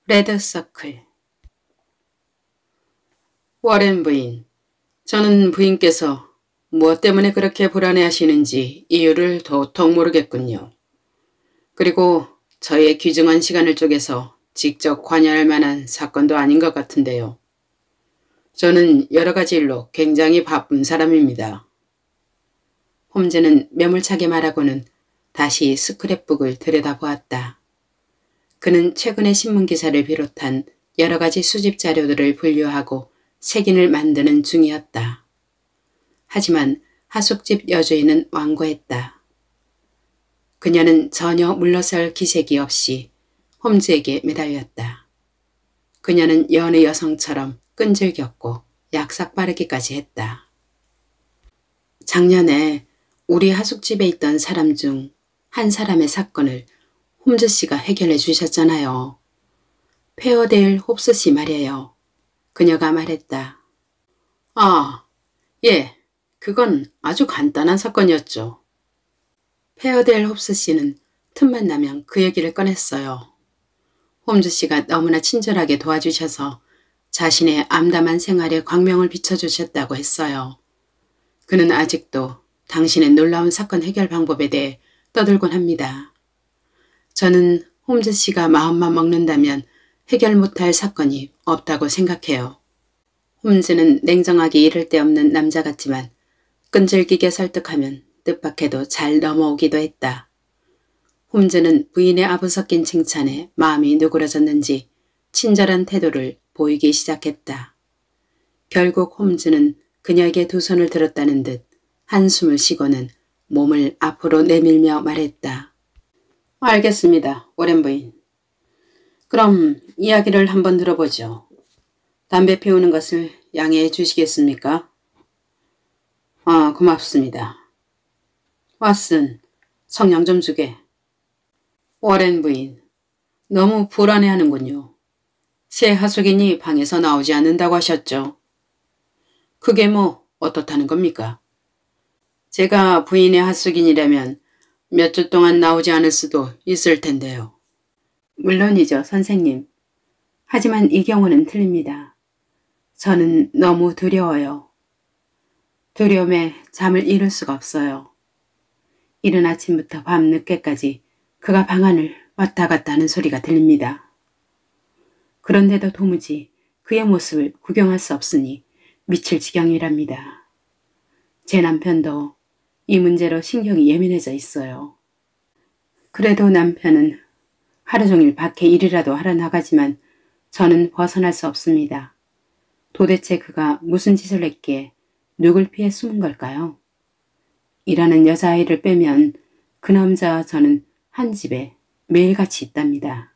레드서클. 워렌 부인, 저는 부인께서 무엇 때문에 그렇게 불안해하시는지 이유를 도통 모르겠군요. 그리고 저의 귀중한 시간을 쪼개서 직접 관여할 만한 사건도 아닌 것 같은데요. 저는 여러 가지 일로 굉장히 바쁜 사람입니다. 홈즈는 매몰차게 말하고는 다시 스크랩북을 들여다보았다. 그는 최근의 신문기사를 비롯한 여러 가지 수집 자료들을 분류하고 색인을 만드는 중이었다. 하지만 하숙집 여주인은 완고했다. 그녀는 전혀 물러설 기색이 없이 홈즈에게 매달렸다. 그녀는 여느 여성처럼 끈질겼고 약삭빠르기까지 했다. 작년에 우리 하숙집에 있던 사람 중 한 사람의 사건을 홈즈 씨가 해결해 주셨잖아요. 페어데일 홉스 씨 말이에요. 그녀가 말했다. 아, 예, 그건 아주 간단한 사건이었죠. 페어데일 홉스 씨는 틈만 나면 그 얘기를 꺼냈어요. 홈즈 씨가 너무나 친절하게 도와주셔서 자신의 암담한 생활에 광명을 비춰주셨다고 했어요. 그는 아직도 당신의 놀라운 사건 해결 방법에 대해 떠들곤 합니다. 저는 홈즈 씨가 마음만 먹는다면 해결 못할 사건이 없다고 생각해요. 홈즈는 냉정하기 이를 데 없는 남자 같지만 끈질기게 설득하면 뜻밖에도 잘 넘어오기도 했다. 홈즈는 부인의 아부 섞인 칭찬에 마음이 누그러졌는지 친절한 태도를 보이기 시작했다. 결국 홈즈는 그녀에게 두 손을 들었다는 듯 한숨을 쉬고는 몸을 앞으로 내밀며 말했다. 알겠습니다, 오렌 부인. 그럼 이야기를 한번 들어보죠. 담배 피우는 것을 양해해 주시겠습니까? 아, 고맙습니다. 왓슨, 성냥 좀 주게. 워렌 부인, 너무 불안해하는군요. 새 하숙인이 방에서 나오지 않는다고 하셨죠? 그게 뭐 어떻다는 겁니까? 제가 부인의 하숙인이라면 몇 주 동안 나오지 않을 수도 있을 텐데요. 물론이죠, 선생님. 하지만 이 경우는 틀립니다. 저는 너무 두려워요. 두려움에 잠을 이룰 수가 없어요. 이른 아침부터 밤 늦게까지 그가 방 안을 왔다 갔다 하는 소리가 들립니다. 그런데도 도무지 그의 모습을 구경할 수 없으니 미칠 지경이랍니다. 제 남편도 이 문제로 신경이 예민해져 있어요. 그래도 남편은 하루 종일 밖에 일이라도 하러 나가지만 저는 벗어날 수 없습니다. 도대체 그가 무슨 짓을 했기에 누굴 피해 숨은 걸까요? 일하는 여자아이를 빼면 그 남자와 저는 한 집에 매일같이 있답니다.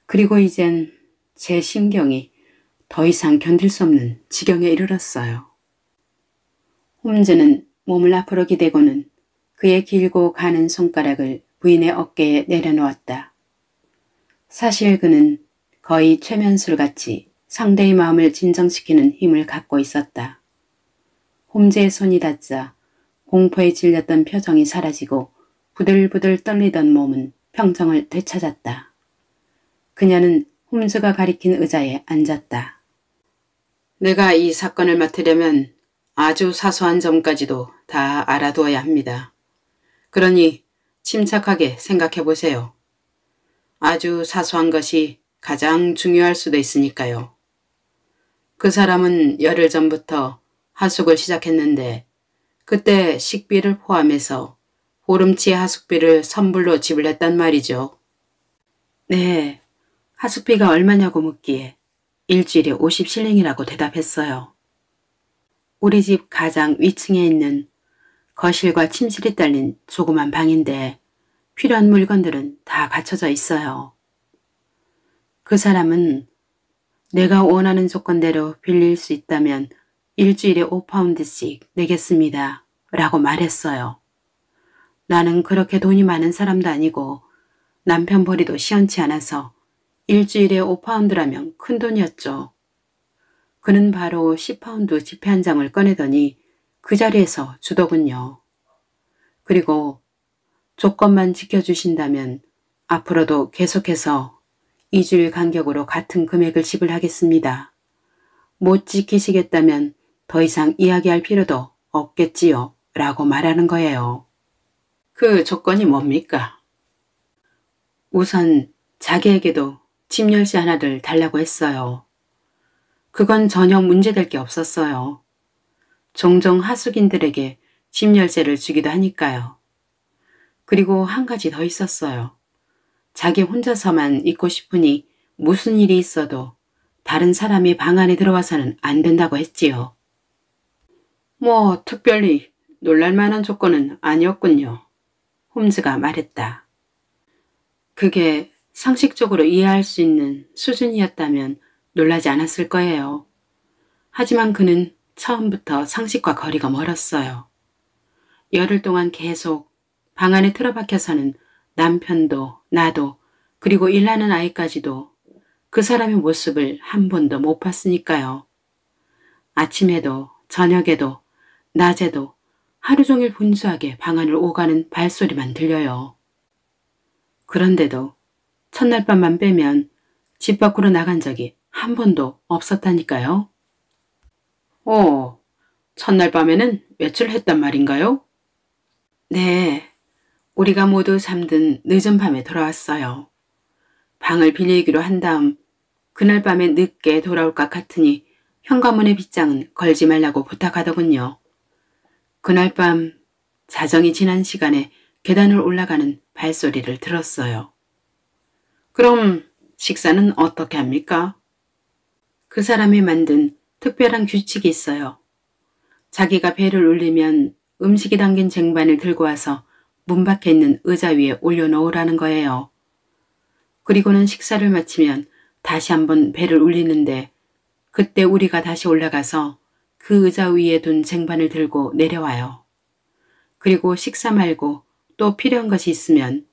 그리고 이젠 제 신경이 더 이상 견딜 수 없는 지경에 이르렀어요. 홈즈는 몸을 앞으로 기대고는 그의 길고 가는 손가락을 부인의 어깨에 내려놓았다. 사실 그는 거의 최면술같이 상대의 마음을 진정시키는 힘을 갖고 있었다. 홈즈의 손이 닿자 공포에 질렸던 표정이 사라지고 부들부들 떨리던 몸은 평정을 되찾았다. 그녀는 홈즈가 가리킨 의자에 앉았다. 내가 이 사건을 맡으려면 아주 사소한 점까지도 다 알아두어야 합니다. 그러니 침착하게 생각해 보세요. 아주 사소한 것이 가장 중요할 수도 있으니까요. 그 사람은 열흘 전부터 하숙을 시작했는데 그때 식비를 포함해서 보름치의 하숙비를 선불로 지불했단 말이죠. 네, 하숙비가 얼마냐고 묻기에 일주일에 50실링이라고 대답했어요. 우리 집 가장 위층에 있는 거실과 침실이 딸린 조그만 방인데 필요한 물건들은 다 갖춰져 있어요. 그 사람은 내가 원하는 조건대로 빌릴 수 있다면 일주일에 5파운드씩 내겠습니다. 라고 말했어요. 나는 그렇게 돈이 많은 사람도 아니고 남편 벌이도 시원치 않아서 일주일에 5파운드라면 큰 돈이었죠. 그는 바로 10파운드 지폐 한 장을 꺼내더니 그 자리에서 주더군요. 그리고 조건만 지켜주신다면 앞으로도 계속해서 2주일 간격으로 같은 금액을 지불하겠습니다. 못 지키시겠다면 더 이상 이야기할 필요도 없겠지요. 라고 말하는 거예요. 그 조건이 뭡니까? 우선 자기에게도 집 열쇠 하나를 달라고 했어요. 그건 전혀 문제될 게 없었어요. 종종 하숙인들에게 집 열쇠를 주기도 하니까요. 그리고 한 가지 더 있었어요. 자기 혼자서만 있고 싶으니 무슨 일이 있어도 다른 사람이 방 안에 들어와서는 안 된다고 했지요. 뭐 특별히 놀랄만한 조건은 아니었군요. 홈즈가 말했다. 그게 상식적으로 이해할 수 있는 수준이었다면 놀라지 않았을 거예요. 하지만 그는 처음부터 상식과 거리가 멀었어요. 열흘 동안 계속 방 안에 틀어박혀서는 남편도 나도 그리고 일하는 아이까지도 그 사람의 모습을 한 번도 못 봤으니까요. 아침에도 저녁에도 낮에도 하루 종일 분주하게 방 안을 오가는 발소리만 들려요. 그런데도 첫날 밤만 빼면 집 밖으로 나간 적이 한 번도 없었다니까요. 첫날 밤에는 외출했단 말인가요? 네, 우리가 모두 잠든 늦은 밤에 돌아왔어요. 방을 빌리기로 한 다음 그날 밤에 늦게 돌아올 것 같으니 현관문의 빗장은 걸지 말라고 부탁하더군요. 그날 밤 자정이 지난 시간에 계단을 올라가는 발소리를 들었어요. 그럼 식사는 어떻게 합니까? 그 사람이 만든 특별한 규칙이 있어요. 자기가 배를 울리면 음식이 담긴 쟁반을 들고 와서 문 밖에 있는 의자 위에 올려놓으라는 거예요. 그리고는 식사를 마치면 다시 한번 배를 울리는데 그때 우리가 다시 올라가서 그 의자 위에 둔 쟁반을 들고 내려와요. 그리고 식사 말고 또 필요한 것이 있으면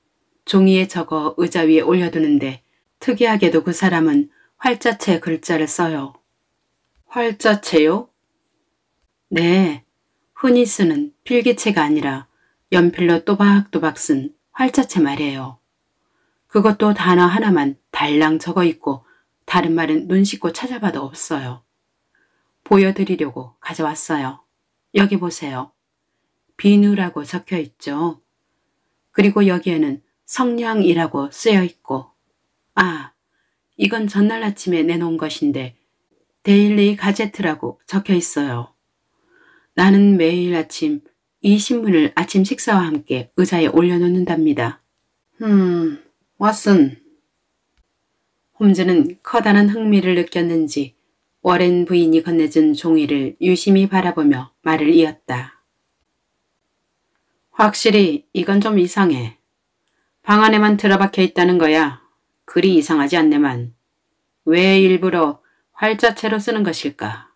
종이에 적어 의자 위에 올려두는데 특이하게도 그 사람은 활자체 글자를 써요. 활자체요? 네, 흔히 쓰는 필기체가 아니라 연필로 또박또박 쓴 활자체 말이에요. 그것도 단어 하나만 달랑 적어 있고 다른 말은 눈 씻고 찾아봐도 없어요. 보여드리려고 가져왔어요. 여기 보세요. 비누라고 적혀 있죠. 그리고 여기에는 성냥이라고 쓰여 있고 이건 전날 아침에 내놓은 것인데 데일리 가제트라고 적혀 있어요. 나는 매일 아침 이 신문을 아침 식사와 함께 의자에 올려놓는답니다. 왓슨. 홈즈는 커다란 흥미를 느꼈는지 워렌 부인이 건네준 종이를 유심히 바라보며 말을 이었다. 확실히 이건 좀 이상해. 방 안에만 틀어박혀 있다는 거야. 그리 이상하지 않네만. 왜 일부러 활자체로 쓰는 것일까?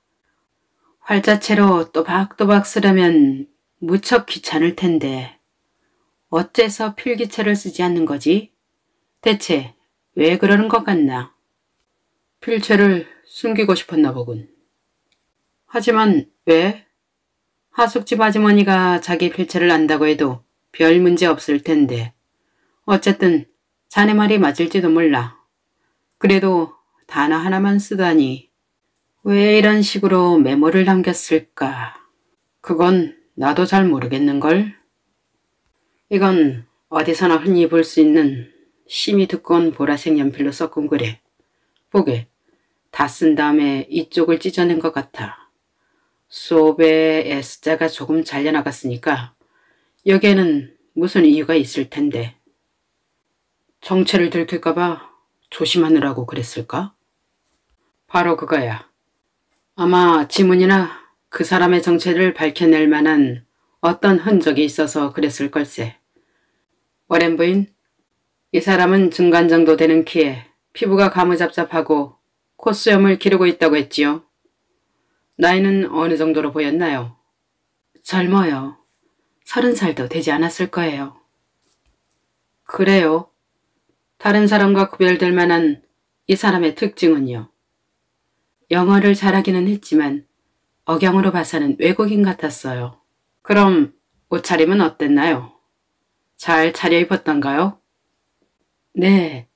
활자체로 또박또박 쓰려면 무척 귀찮을 텐데 어째서 필기체를 쓰지 않는 거지? 대체 왜 그러는 것 같나? 필체를 숨기고 싶었나 보군. 하지만 왜? 하숙집 아주머니가 자기 필체를 안다고 해도 별 문제 없을 텐데 어쨌든 자네 말이 맞을지도 몰라. 그래도 단어 하나만 쓰다니 왜 이런 식으로 메모를 남겼을까? 그건 나도 잘 모르겠는걸. 이건 어디서나 흔히 볼 수 있는 심이 두꺼운 보라색 연필로 섞은 글에 보게 다 쓴 다음에 이쪽을 찢어낸 것 같아. 수업에 S자가 조금 잘려나갔으니까 여기에는 무슨 이유가 있을 텐데. 정체를 들킬까봐 조심하느라고 그랬을까? 바로 그거야. 아마 지문이나 그 사람의 정체를 밝혀낼 만한 어떤 흔적이 있어서 그랬을 걸세. 워렌 부인, 이 사람은 중간 정도 되는 키에 피부가 가무잡잡하고 콧수염을 기르고 있다고 했지요. 나이는 어느 정도로 보였나요? 젊어요. 30살도 되지 않았을 거예요. 그래요? 다른 사람과 구별될 만한 이 사람의 특징은요? 영어를 잘하기는 했지만 억양으로 봐서는 외국인 같았어요. 그럼 옷차림은 어땠나요? 잘 차려입었던가요? 네,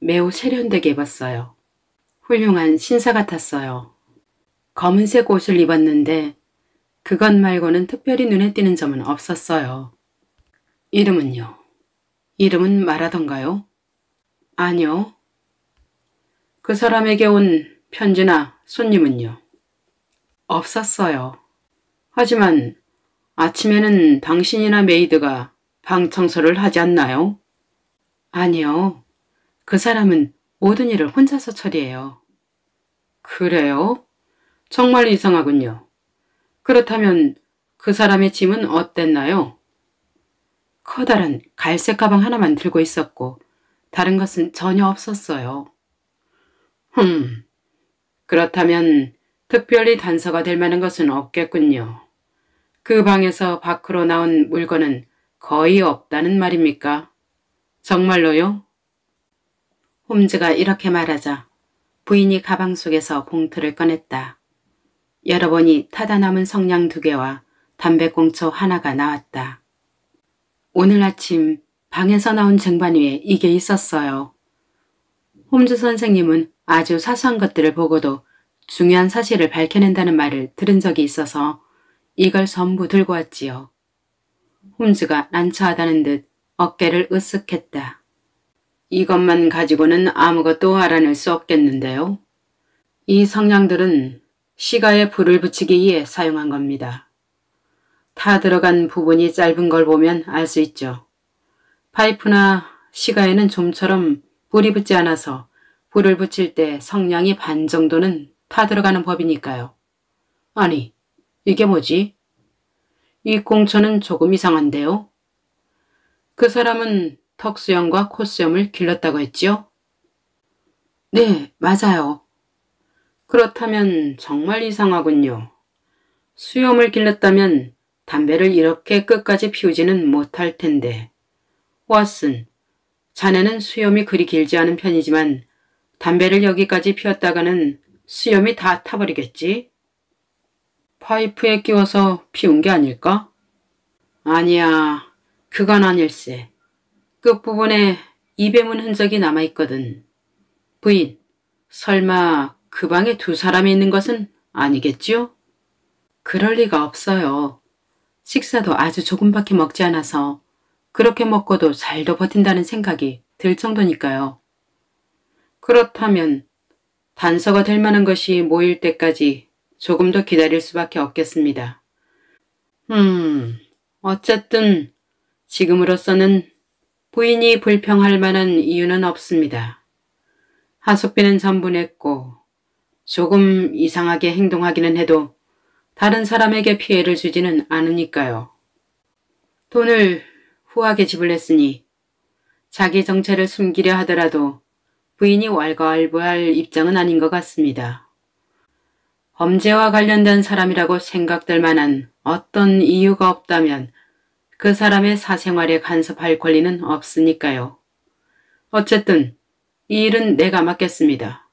매우 세련되게 입었어요. 훌륭한 신사 같았어요. 검은색 옷을 입었는데 그것 말고는 특별히 눈에 띄는 점은 없었어요. 이름은요? 이름은 말하던가요? 아니요. 그 사람에게 온 편지나 손님은요? 없었어요. 하지만 아침에는 당신이나 메이드가 방 청소를 하지 않나요? 아니요. 그 사람은 모든 일을 혼자서 처리해요. 그래요? 정말 이상하군요. 그렇다면 그 사람의 짐은 어땠나요? 커다란 갈색 가방 하나만 들고 있었고 다른 것은 전혀 없었어요. 그렇다면 특별히 단서가 될 만한 것은 없겠군요. 그 방에서 밖으로 나온 물건은 거의 없다는 말입니까? 정말로요? 홈즈가 이렇게 말하자 부인이 가방 속에서 봉투를 꺼냈다. 열어보니 타다 남은 성냥 2개와 담배꽁초 하나가 나왔다. 오늘 아침 방에서 나온 쟁반 위에 이게 있었어요. 홈즈 선생님은 아주 사소한 것들을 보고도 중요한 사실을 밝혀낸다는 말을 들은 적이 있어서 이걸 전부 들고 왔지요. 홈즈가 난처하다는 듯 어깨를 으쓱했다. 이것만 가지고는 아무것도 알아낼 수 없겠는데요. 이 성냥들은 시가에 불을 붙이기 위해 사용한 겁니다. 타 들어간 부분이 짧은 걸 보면 알 수 있죠. 파이프나 시가에는 좀처럼 불이 붙지 않아서 불을 붙일 때 성냥이 반 정도는 타 들어가는 법이니까요. 아니, 이게 뭐지? 이 공처는 조금 이상한데요. 그 사람은 턱수염과 콧수염을 길렀다고 했지요? 네, 맞아요. 그렇다면 정말 이상하군요. 수염을 길렀다면 담배를 이렇게 끝까지 피우지는 못할 텐데. 왓슨, 자네는 수염이 그리 길지 않은 편이지만 담배를 여기까지 피웠다가는 수염이 다 타버리겠지? 파이프에 끼워서 피운 게 아닐까? 아니야, 그건 아닐세. 끝부분에 입에 문 흔적이 남아있거든. 부인, 설마 그 방에 2사람이 있는 것은 아니겠지요? 그럴 리가 없어요. 식사도 아주 조금밖에 먹지 않아서 그렇게 먹고도 잘도 버틴다는 생각이 들 정도니까요. 그렇다면 단서가 될 만한 것이 모일 때까지 조금 더 기다릴 수밖에 없겠습니다. 어쨌든 지금으로서는 부인이 불평할 만한 이유는 없습니다. 하숙비는 전부 냈고 조금 이상하게 행동하기는 해도 다른 사람에게 피해를 주지는 않으니까요. 돈을 후하게 지불했으니 자기 정체를 숨기려 하더라도 부인이 왈가왈부할 입장은 아닌 것 같습니다. 범죄와 관련된 사람이라고 생각될 만한 어떤 이유가 없다면 그 사람의 사생활에 간섭할 권리는 없으니까요. 어쨌든 이 일은 내가 맡겠습니다.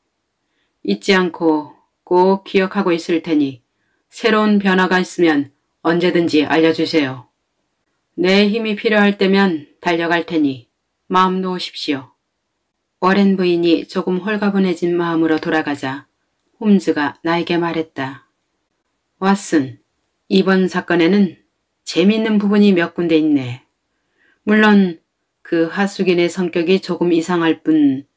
잊지 않고 꼭 기억하고 있을 테니 새로운 변화가 있으면 언제든지 알려주세요. 내 힘이 필요할 때면 달려갈 테니 마음 놓으십시오. 워렌 부인이 조금 홀가분해진 마음으로 돌아가자 홈즈가 나에게 말했다. 왓슨, 이번 사건에는 재미있는 부분이 몇 군데 있네. 물론 그 하숙인의 성격이 조금 이상할 뿐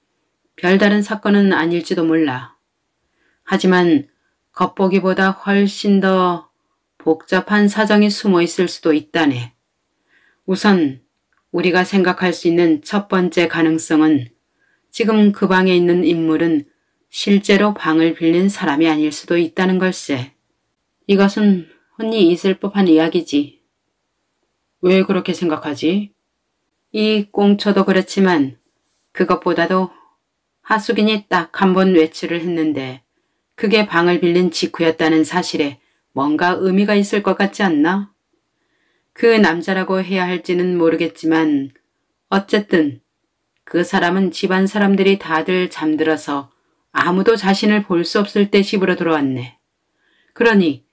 별다른 사건은 아닐지도 몰라. 하지만 겉보기보다 훨씬 더 복잡한 사정이 숨어 있을 수도 있다네. 우선 우리가 생각할 수 있는 첫 번째 가능성은 지금 그 방에 있는 인물은 실제로 방을 빌린 사람이 아닐 수도 있다는 걸세. 이것은 흔히 있을 법한 이야기지. 왜 그렇게 생각하지? 이 꽁초도 그렇지만 그것보다도 하숙인이 딱 한 번 외출을 했는데 그게 방을 빌린 직후였다는 사실에 뭔가 의미가 있을 것 같지 않나? 그 남자라고 해야 할지는 모르겠지만 어쨌든 그 사람은 집안 사람들이 다들 잠들어서 아무도 자신을 볼 수 없을 때 집으로 돌아왔네. 그러니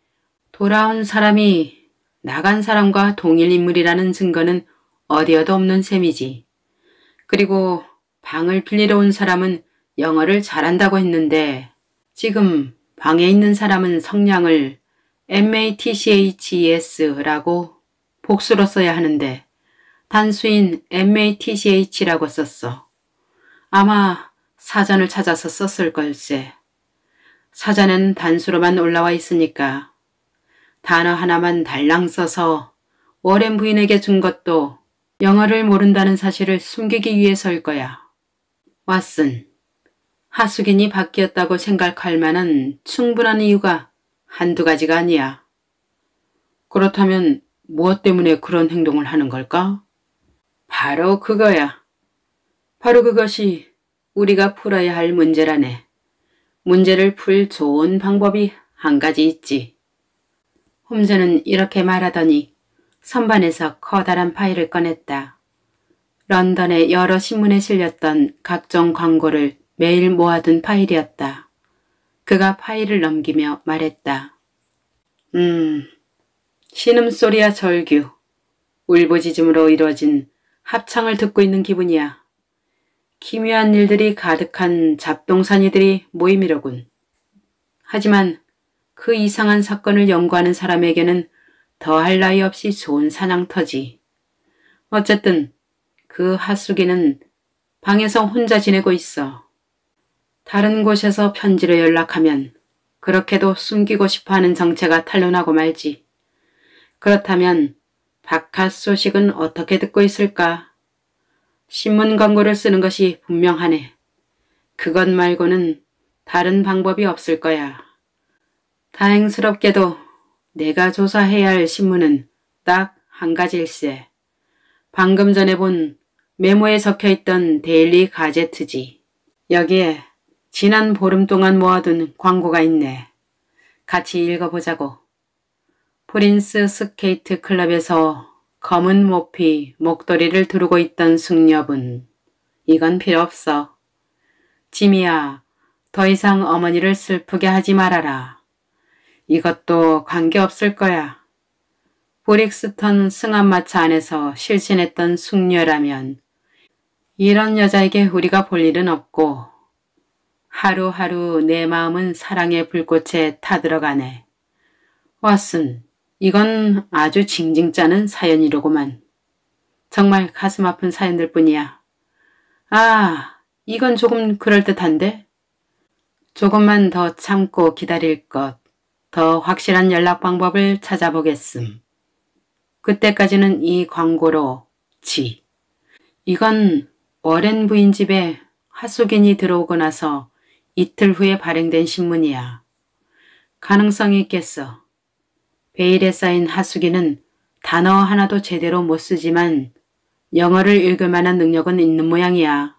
돌아온 사람이 나간 사람과 동일 인물이라는 증거는 어디에도 없는 셈이지. 그리고 방을 빌리러 온 사람은 영어를 잘한다고 했는데 지금 방에 있는 사람은 성량을 MATCHES라고 복수로 써야 하는데 단수인 MATCH라고 썼어. 아마 사전을 찾아서 썼을 걸세. 사전에는 단수로만 올라와 있으니까 단어 하나만 달랑 써서 워렌 부인에게 준 것도 영어를 모른다는 사실을 숨기기 위해서일 거야. 왓슨, 하숙인이 바뀌었다고 생각할 만한 충분한 이유가 한두 가지가 아니야. 그렇다면 무엇 때문에 그런 행동을 하는 걸까? 바로 그거야. 바로 그것이 우리가 풀어야 할 문제라네. 문제를 풀 좋은 방법이 한 가지 있지. 홈즈는 이렇게 말하더니 선반에서 커다란 파일을 꺼냈다. 런던의 여러 신문에 실렸던 각종 광고를 매일 모아둔 파일이었다. 그가 파일을 넘기며 말했다. 신음소리와 절규, 울부짖음으로 이루어진 합창을 듣고 있는 기분이야. 기묘한 일들이 가득한 잡동사니들이 모임이로군. 하지만 그 이상한 사건을 연구하는 사람에게는 더할 나위 없이 좋은 사냥터지. 어쨌든 그 하숙이는 방에서 혼자 지내고 있어. 다른 곳에서 편지로 연락하면 그렇게도 숨기고 싶어하는 정체가 탄로나고 말지. 그렇다면 바깥 소식은 어떻게 듣고 있을까? 신문 광고를 쓰는 것이 분명하네. 그것 말고는 다른 방법이 없을 거야. 다행스럽게도 내가 조사해야 할 신문은 딱 한 가지일세. 방금 전에 본 메모에 적혀있던 데일리 가제트지. 여기에 지난 보름 동안 모아둔 광고가 있네. 같이 읽어보자고. 프린스 스케이트 클럽에서 검은 모피 목도리를 두르고 있던 숙녀분. 이건 필요 없어. 지미야, 더 이상 어머니를 슬프게 하지 말아라. 이것도 관계없을 거야. 브릭스턴 승합마차 안에서 실신했던 숙녀라면 이런 여자에게 우리가 볼 일은 없고 하루하루 내 마음은 사랑의 불꽃에 타들어가네. 왓슨, 이건 아주 징징 짜는 사연이로구만. 정말 가슴 아픈 사연들 뿐이야. 아, 이건 조금 그럴듯한데? 조금만 더 참고 기다릴 것, 더 확실한 연락 방법을 찾아보겠음. 그때까지는 이 광고로 지. 이건 워렌 부인 집에 하숙인이 들어오고 나서 이틀 후에 발행된 신문이야. 가능성이 있겠어. 베일에 쌓인 하숙인은 단어 하나도 제대로 못 쓰지만 영어를 읽을 만한 능력은 있는 모양이야.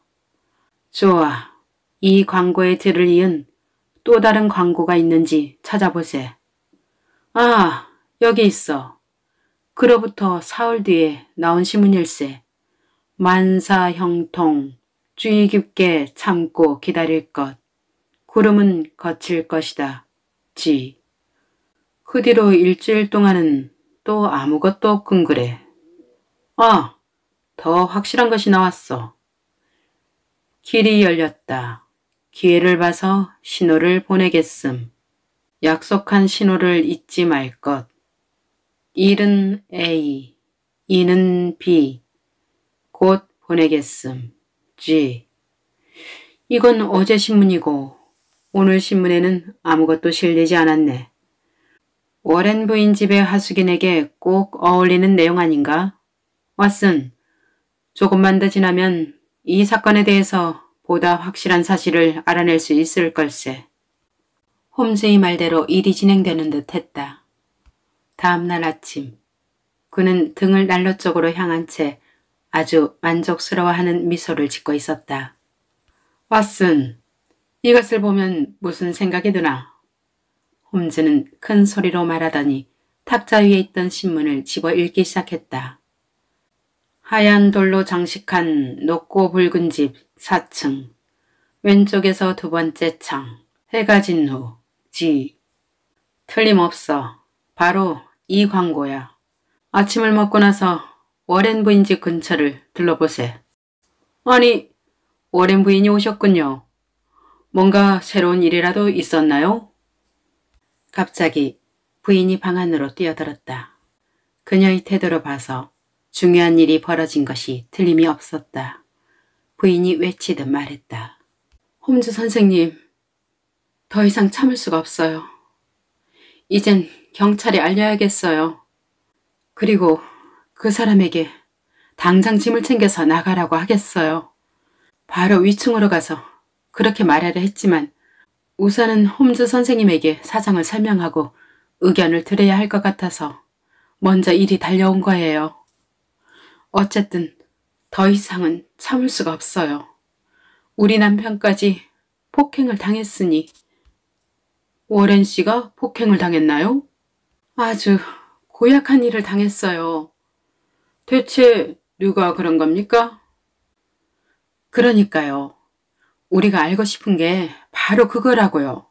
좋아. 이 광고의 뒤를 이은 또 다른 광고가 있는지 찾아보세. 아, 여기 있어. 그로부터 사흘 뒤에 나온 신문일세. 만사 형통, 주의 깊게 참고 기다릴 것. 구름은 거칠 것이다. 지. 그 뒤로 일주일 동안은 또 아무것도 없군 그래. 아, 더 확실한 것이 나왔어. 길이 열렸다. 기회를 봐서 신호를 보내겠음. 약속한 신호를 잊지 말 것. 1은 A, 2는 B. 곧 보내겠음. G. 이건 어제 신문이고 오늘 신문에는 아무것도 실리지 않았네. 워렌 부인 집의 하숙인에게 꼭 어울리는 내용 아닌가? 왓슨, 조금만 더 지나면 이 사건에 대해서 보다 확실한 사실을 알아낼 수 있을 걸세. 홈즈의 말대로 일이 진행되는 듯 했다. 다음날 아침, 그는 등을 난로 쪽으로 향한 채 아주 만족스러워하는 미소를 짓고 있었다. 왓슨, 이것을 보면 무슨 생각이 드나? 홈즈는 큰 소리로 말하더니 탁자 위에 있던 신문을 집어 읽기 시작했다. 하얀 돌로 장식한 높고 붉은 집 4층. 왼쪽에서 두 번째 창. 해가 진 후. 지. 틀림없어. 바로 이 광고야. 아침을 먹고 나서 워렌 부인 집 근처를 둘러보세. 아니, 워렌 부인이 오셨군요. 뭔가 새로운 일이라도 있었나요? 갑자기 부인이 방 안으로 뛰어들었다. 그녀의 태도로 봐서 중요한 일이 벌어진 것이 틀림이 없었다. 부인이 외치듯 말했다. 홈즈 선생님, 더 이상 참을 수가 없어요. 이젠 경찰에 알려야겠어요. 그리고 그 사람에게 당장 짐을 챙겨서 나가라고 하겠어요. 바로 위층으로 가서 그렇게 말하려 했지만 우선은 홈즈 선생님에게 사정을 설명하고 의견을 들어야 할 것 같아서 먼저 일이 달려온 거예요. 어쨌든 더 이상은 참을 수가 없어요. 우리 남편까지 폭행을 당했으니. 워렌 씨가 폭행을 당했나요? 아주 고약한 일을 당했어요. 대체 누가 그런 겁니까? 그러니까요. 우리가 알고 싶은 게 바로 그거라고요.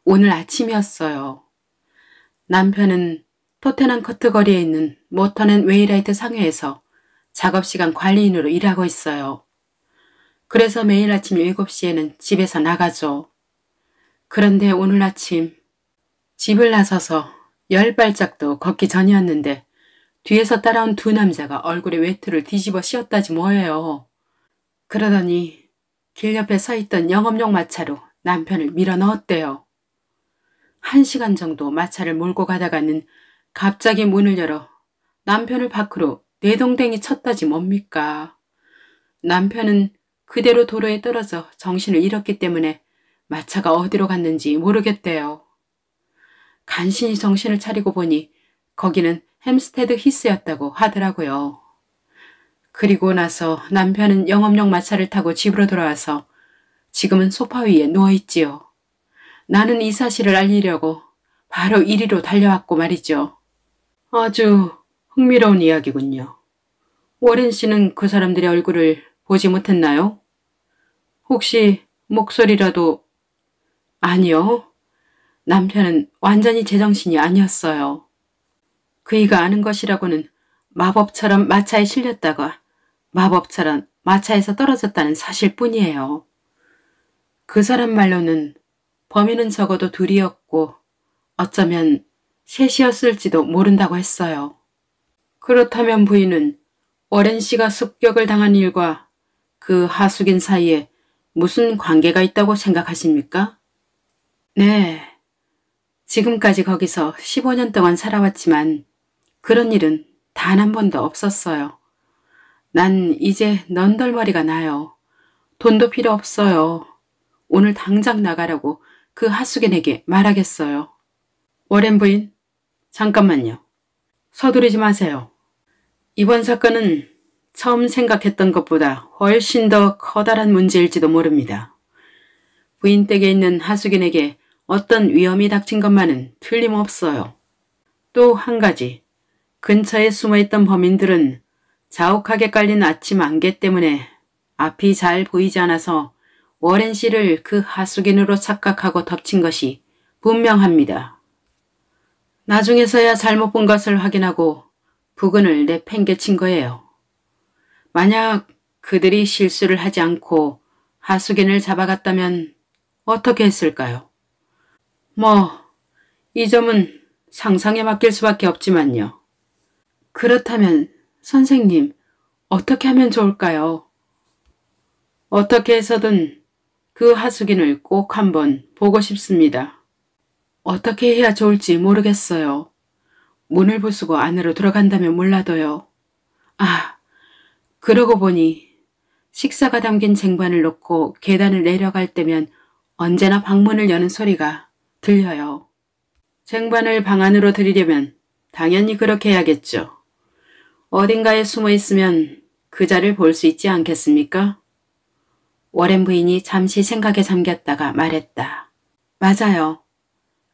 오늘 아침이었어요. 남편은 토테넘 커트 거리에 있는 모턴 앤 웨이라이트 상회에서 작업시간 관리인으로 일하고 있어요. 그래서 매일 아침 7시에는 집에서 나가죠. 그런데 오늘 아침 집을 나서서 10발짝도 걷기 전이었는데 뒤에서 따라온 두 남자가 얼굴에 외투를 뒤집어 씌웠다지 뭐예요. 그러더니 길 옆에 서 있던 영업용 마차로 남편을 밀어 넣었대요. 1시간 정도 마차를 몰고 가다가는 갑자기 문을 열어 남편을 밖으로 내동댕이 쳤다지 뭡니까. 남편은 그대로 도로에 떨어져 정신을 잃었기 때문에 마차가 어디로 갔는지 모르겠대요. 간신히 정신을 차리고 보니 거기는 햄스테드 히스였다고 하더라고요. 그리고 나서 남편은 영업용 마차를 타고 집으로 돌아와서 지금은 소파 위에 누워있지요. 나는 이 사실을 알리려고 바로 이리로 달려왔고 말이죠. 아주 흥미로운 이야기군요. 워렌 씨는 그 사람들의 얼굴을 보지 못했나요? 혹시 목소리라도... 아니요. 남편은 완전히 제정신이 아니었어요. 그이가 아는 것이라고는 마법처럼 마차에 실렸다가 마법처럼 마차에서 떨어졌다는 사실뿐이에요. 그 사람 말로는 범인은 적어도 둘이었고 어쩌면 셋이었을지도 모른다고 했어요. 그렇다면 부인은 워렌 씨가 습격을 당한 일과 그 하숙인 사이에 무슨 관계가 있다고 생각하십니까? 네. 지금까지 거기서 15년 동안 살아왔지만 그런 일은 단 한 번도 없었어요. 난 이제 넌덜머리가 나요. 돈도 필요 없어요. 오늘 당장 나가라고 그 하숙인에게 말하겠어요. 워렌 부인, 잠깐만요. 서두르지 마세요. 이번 사건은 처음 생각했던 것보다 훨씬 더 커다란 문제일지도 모릅니다. 부인 댁에 있는 하숙인에게 어떤 위험이 닥친 것만은 틀림없어요. 또 한 가지, 근처에 숨어있던 범인들은 자욱하게 깔린 아침 안개 때문에 앞이 잘 보이지 않아서 워렌 씨를 그 하숙인으로 착각하고 덮친 것이 분명합니다. 나중에서야 잘못 본 것을 확인하고 부근을 내팽개친 거예요. 만약 그들이 실수를 하지 않고 하숙인을 잡아갔다면 어떻게 했을까요? 이 점은 상상에 맡길 수밖에 없지만요. 그렇다면 선생님, 어떻게 하면 좋을까요? 어떻게 해서든 그 하숙인을 꼭 한번 보고 싶습니다. 어떻게 해야 좋을지 모르겠어요. 문을 부수고 안으로 들어간다면 몰라도요. 아, 그러고 보니 식사가 담긴 쟁반을 놓고 계단을 내려갈 때면 언제나 방문을 여는 소리가 들려요. 쟁반을 방 안으로 들이려면 당연히 그렇게 해야겠죠. 어딘가에 숨어 있으면 그자를 볼 수 있지 않겠습니까? 워렌 부인이 잠시 생각에 잠겼다가 말했다. 맞아요.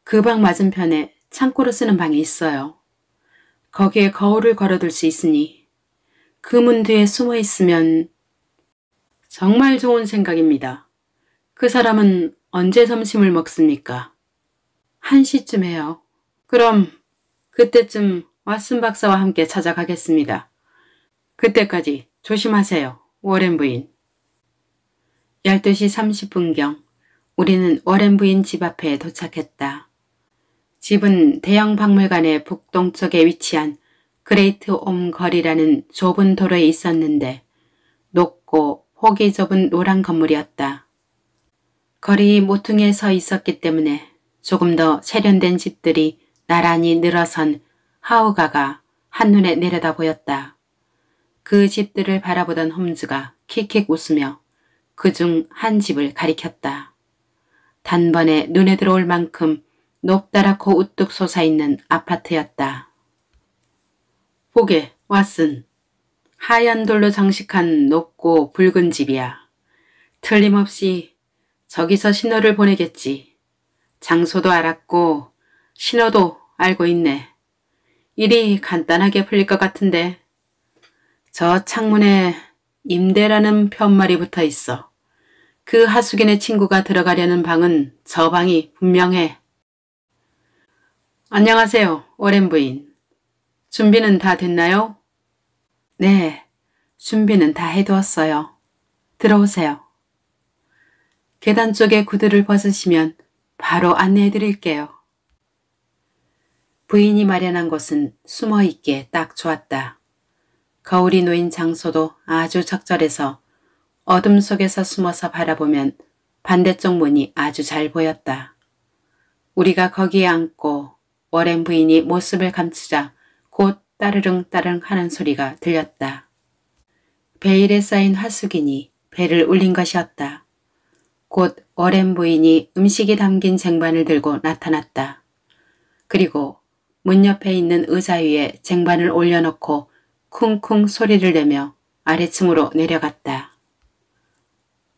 그 방 맞은편에 창고로 쓰는 방이 있어요. 거기에 거울을 걸어둘 수 있으니 그 문 뒤에 숨어 있으면... 정말 좋은 생각입니다. 그 사람은 언제 점심을 먹습니까? 1시쯤에요. 그럼 그때쯤 왓슨 박사와 함께 찾아가겠습니다. 그때까지 조심하세요, 워렌 부인. 12시 30분경 우리는 워렌 부인 집 앞에 도착했다. 집은 대형 박물관의 북동쪽에 위치한 그레이트 옴 거리라는 좁은 도로에 있었는데 높고 폭이 좁은 노란 건물이었다. 거리 모퉁이에 서 있었기 때문에 조금 더 세련된 집들이 나란히 늘어선 하우가가 한눈에 내려다 보였다. 그 집들을 바라보던 홈즈가 킥킥 웃으며 그중 한 집을 가리켰다. 단번에 눈에 들어올 만큼 높다랗고 우뚝 솟아있는 아파트였다. 보게, 왓슨. 하얀 돌로 장식한 높고 붉은 집이야. 틀림없이 저기서 신호를 보내겠지. 장소도 알았고 신호도 알고 있네. 일이 간단하게 풀릴 것 같은데. 저 창문에 임대라는 편말이 붙어 있어. 그 하숙인의 친구가 들어가려는 방은 저 방이 분명해. 안녕하세요, 워렌 부인. 준비는 다 됐나요? 네, 준비는 다 해두었어요. 들어오세요. 계단 쪽에 구두를 벗으시면 바로 안내해 드릴게요. 부인이 마련한 곳은 숨어있기에 딱 좋았다. 거울이 놓인 장소도 아주 적절해서 어둠 속에서 숨어서 바라보면 반대쪽 문이 아주 잘 보였다. 우리가 거기에 앉고 워렌 부인이 모습을 감추자 곧 따르릉 따르릉 하는 소리가 들렸다. 베일에 쌓인 하숙인이 배를 울린 것이었다. 곧 워렌 부인이 음식이 담긴 쟁반을 들고 나타났다. 그리고 문 옆에 있는 의자 위에 쟁반을 올려놓고 쿵쿵 소리를 내며 아래층으로 내려갔다.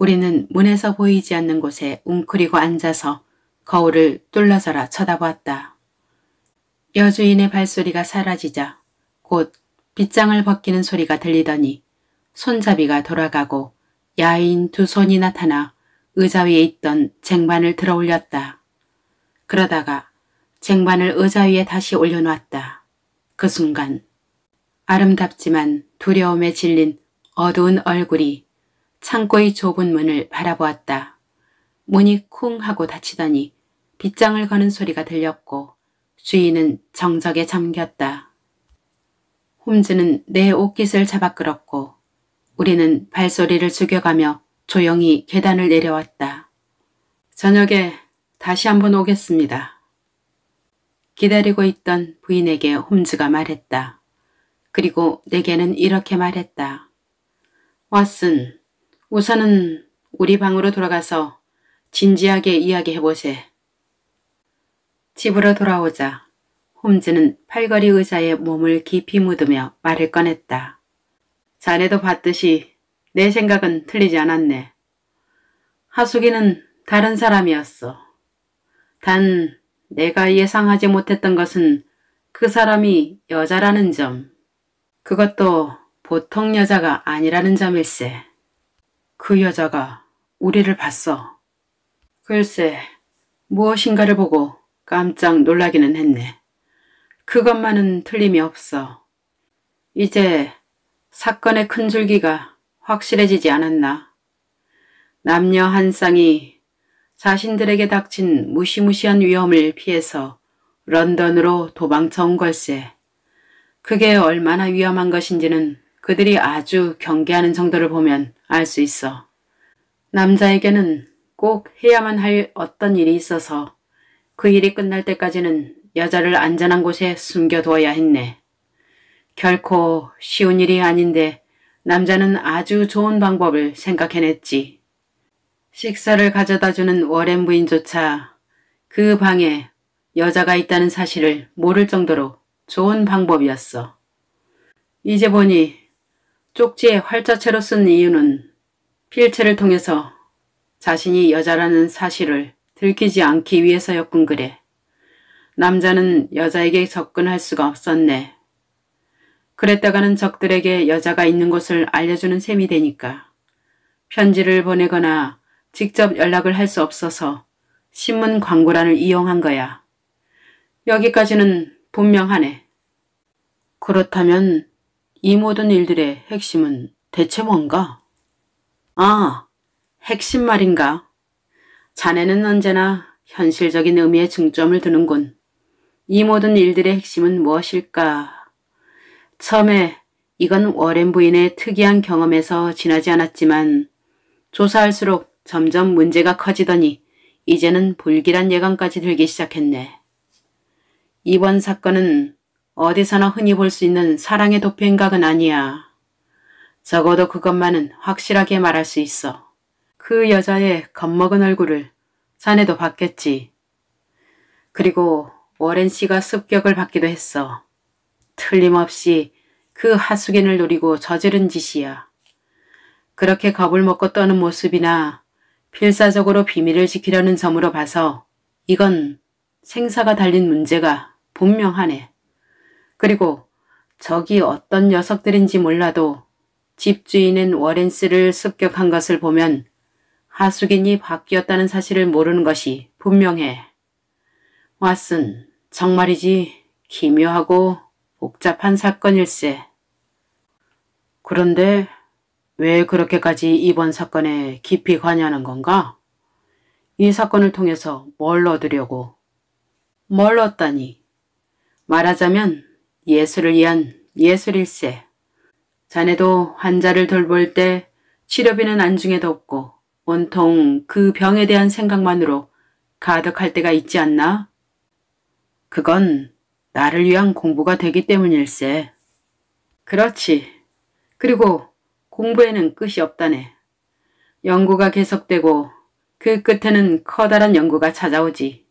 우리는 문에서 보이지 않는 곳에 웅크리고 앉아서 거울을 뚫러져라 쳐다보았다. 여주인의 발소리가 사라지자 곧 빗장을 벗기는 소리가 들리더니 손잡이가 돌아가고 야인 두 손이 나타나 의자 위에 있던 쟁반을 들어 올렸다. 그러다가 쟁반을 의자 위에 다시 올려놓았다. 그 순간 아름답지만 두려움에 질린 어두운 얼굴이 창고의 좁은 문을 바라보았다. 문이 쿵 하고 닫히더니 빗장을 거는 소리가 들렸고 주인은 정적에 잠겼다. 홈즈는 내 옷깃을 잡아 끌었고 우리는 발소리를 죽여가며 조용히 계단을 내려왔다. 저녁에 다시 한번 오겠습니다. 기다리고 있던 부인에게 홈즈가 말했다. 그리고 내게는 이렇게 말했다. 왓슨, 우선은 우리 방으로 돌아가서 진지하게 이야기해보세. 집으로 돌아오자 홈즈는 팔걸이 의자에 몸을 깊이 묻으며 말을 꺼냈다. 자네도 봤듯이 내 생각은 틀리지 않았네. 하숙이는 다른 사람이었어. 단 내가 예상하지 못했던 것은 그 사람이 여자라는 점. 그것도 보통 여자가 아니라는 점일세. 그 여자가 우리를 봤어. 글쎄, 무엇인가를 보고 깜짝 놀라기는 했네. 그것만은 틀림이 없어. 이제 사건의 큰 줄기가 확실해지지 않았나. 남녀 한 쌍이 자신들에게 닥친 무시무시한 위험을 피해서 런던으로 도망쳐 온 걸세. 그게 얼마나 위험한 것인지는 그들이 아주 경계하는 정도를 보면 알 수 있어. 남자에게는 꼭 해야만 할 어떤 일이 있어서 그 일이 끝날 때까지는 여자를 안전한 곳에 숨겨두어야 했네. 결코 쉬운 일이 아닌데 남자는 아주 좋은 방법을 생각해냈지. 식사를 가져다주는 워렌 부인조차 그 방에 여자가 있다는 사실을 모를 정도로 좋은 방법이었어. 이제 보니 쪽지에 활자체로 쓴 이유는 필체를 통해서 자신이 여자라는 사실을 들키지 않기 위해서였군 그래. 남자는 여자에게 접근할 수가 없었네. 그랬다가는 적들에게 여자가 있는 곳을 알려주는 셈이 되니까. 편지를 보내거나 직접 연락을 할 수 없어서 신문 광고란을 이용한 거야. 여기까지는 분명하네. 그렇다면 이 모든 일들의 핵심은 대체 뭔가? 아, 핵심 말인가? 자네는 언제나 현실적인 의미에 중점을 두는군. 이 모든 일들의 핵심은 무엇일까? 처음에 이건 워렌 부인의 특이한 경험에서 지나지 않았지만 조사할수록 점점 문제가 커지더니 이제는 불길한 예감까지 들기 시작했네. 이번 사건은 어디서나 흔히 볼 수 있는 사랑의 도피행각은 아니야. 적어도 그것만은 확실하게 말할 수 있어. 그 여자의 겁먹은 얼굴을 자네도 봤겠지. 그리고 워렌 씨가 습격을 받기도 했어. 틀림없이 그 하수인을 노리고 저지른 짓이야. 그렇게 겁을 먹고 떠는 모습이나 필사적으로 비밀을 지키려는 점으로 봐서 이건 생사가 달린 문제가 분명하네. 그리고 저기 어떤 녀석들인지 몰라도 집주인인 워렌스를 습격한 것을 보면 하수인이 바뀌었다는 사실을 모르는 것이 분명해. 왓슨, 정말이지 기묘하고 복잡한 사건일세. 그런데 왜 그렇게까지 이번 사건에 깊이 관여하는 건가? 이 사건을 통해서 뭘 얻으려고? 뭘 얻다니? 말하자면 예술을 위한 예술일세. 자네도 환자를 돌볼 때 치료비는 안중에도 없고 온통 그 병에 대한 생각만으로 가득할 때가 있지 않나? 그건 나를 위한 공부가 되기 때문일세. 그렇지. 그리고 공부에는 끝이 없다네. 연구가 계속되고 그 끝에는 커다란 연구가 찾아오지.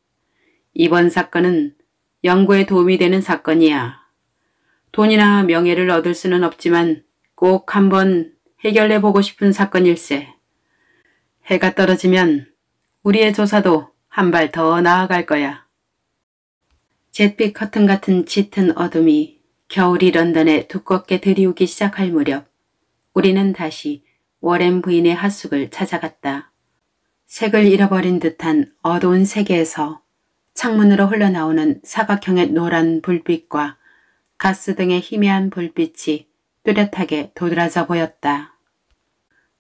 이번 사건은 연구에 도움이 되는 사건이야. 돈이나 명예를 얻을 수는 없지만 꼭 한번 해결해보고 싶은 사건일세. 해가 떨어지면 우리의 조사도 한 발 더 나아갈 거야. 잿빛 커튼 같은 짙은 어둠이 겨울이 런던에 두껍게 들이우기 시작할 무렵 우리는 다시 워렌 부인의 하숙을 찾아갔다. 색을 잃어버린 듯한 어두운 세계에서 창문으로 흘러나오는 사각형의 노란 불빛과 가스 등의 희미한 불빛이 뚜렷하게 도드라져 보였다.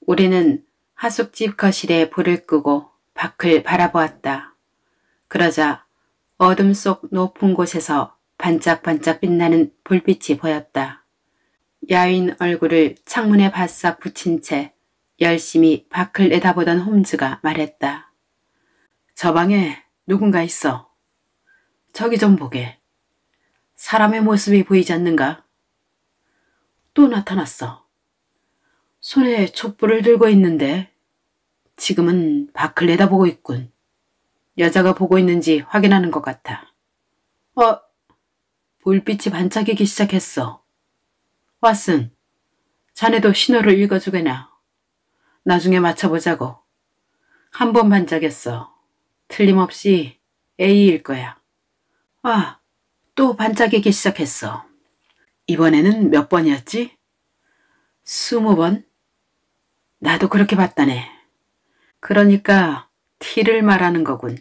우리는 하숙집 거실에 불을 끄고 밖을 바라보았다. 그러자 어둠 속 높은 곳에서 반짝반짝 빛나는 불빛이 보였다. 야윈 얼굴을 창문에 바싹 붙인 채 열심히 밖을 내다보던 홈즈가 말했다. 저 방에 누군가 있어. 저기 좀 보게. 사람의 모습이 보이지 않는가? 또 나타났어. 손에 촛불을 들고 있는데 지금은 밖을 내다보고 있군. 여자가 보고 있는지 확인하는 것 같아. 불빛이 반짝이기 시작했어. 왓슨, 자네도 신호를 읽어주게나. 나중에 맞춰보자고. 한 번 반짝였어. 틀림없이 A일 거야. 또 반짝이기 시작했어. 이번에는 몇 번이었지? 20번? 나도 그렇게 봤다네. 그러니까 T를 말하는 거군.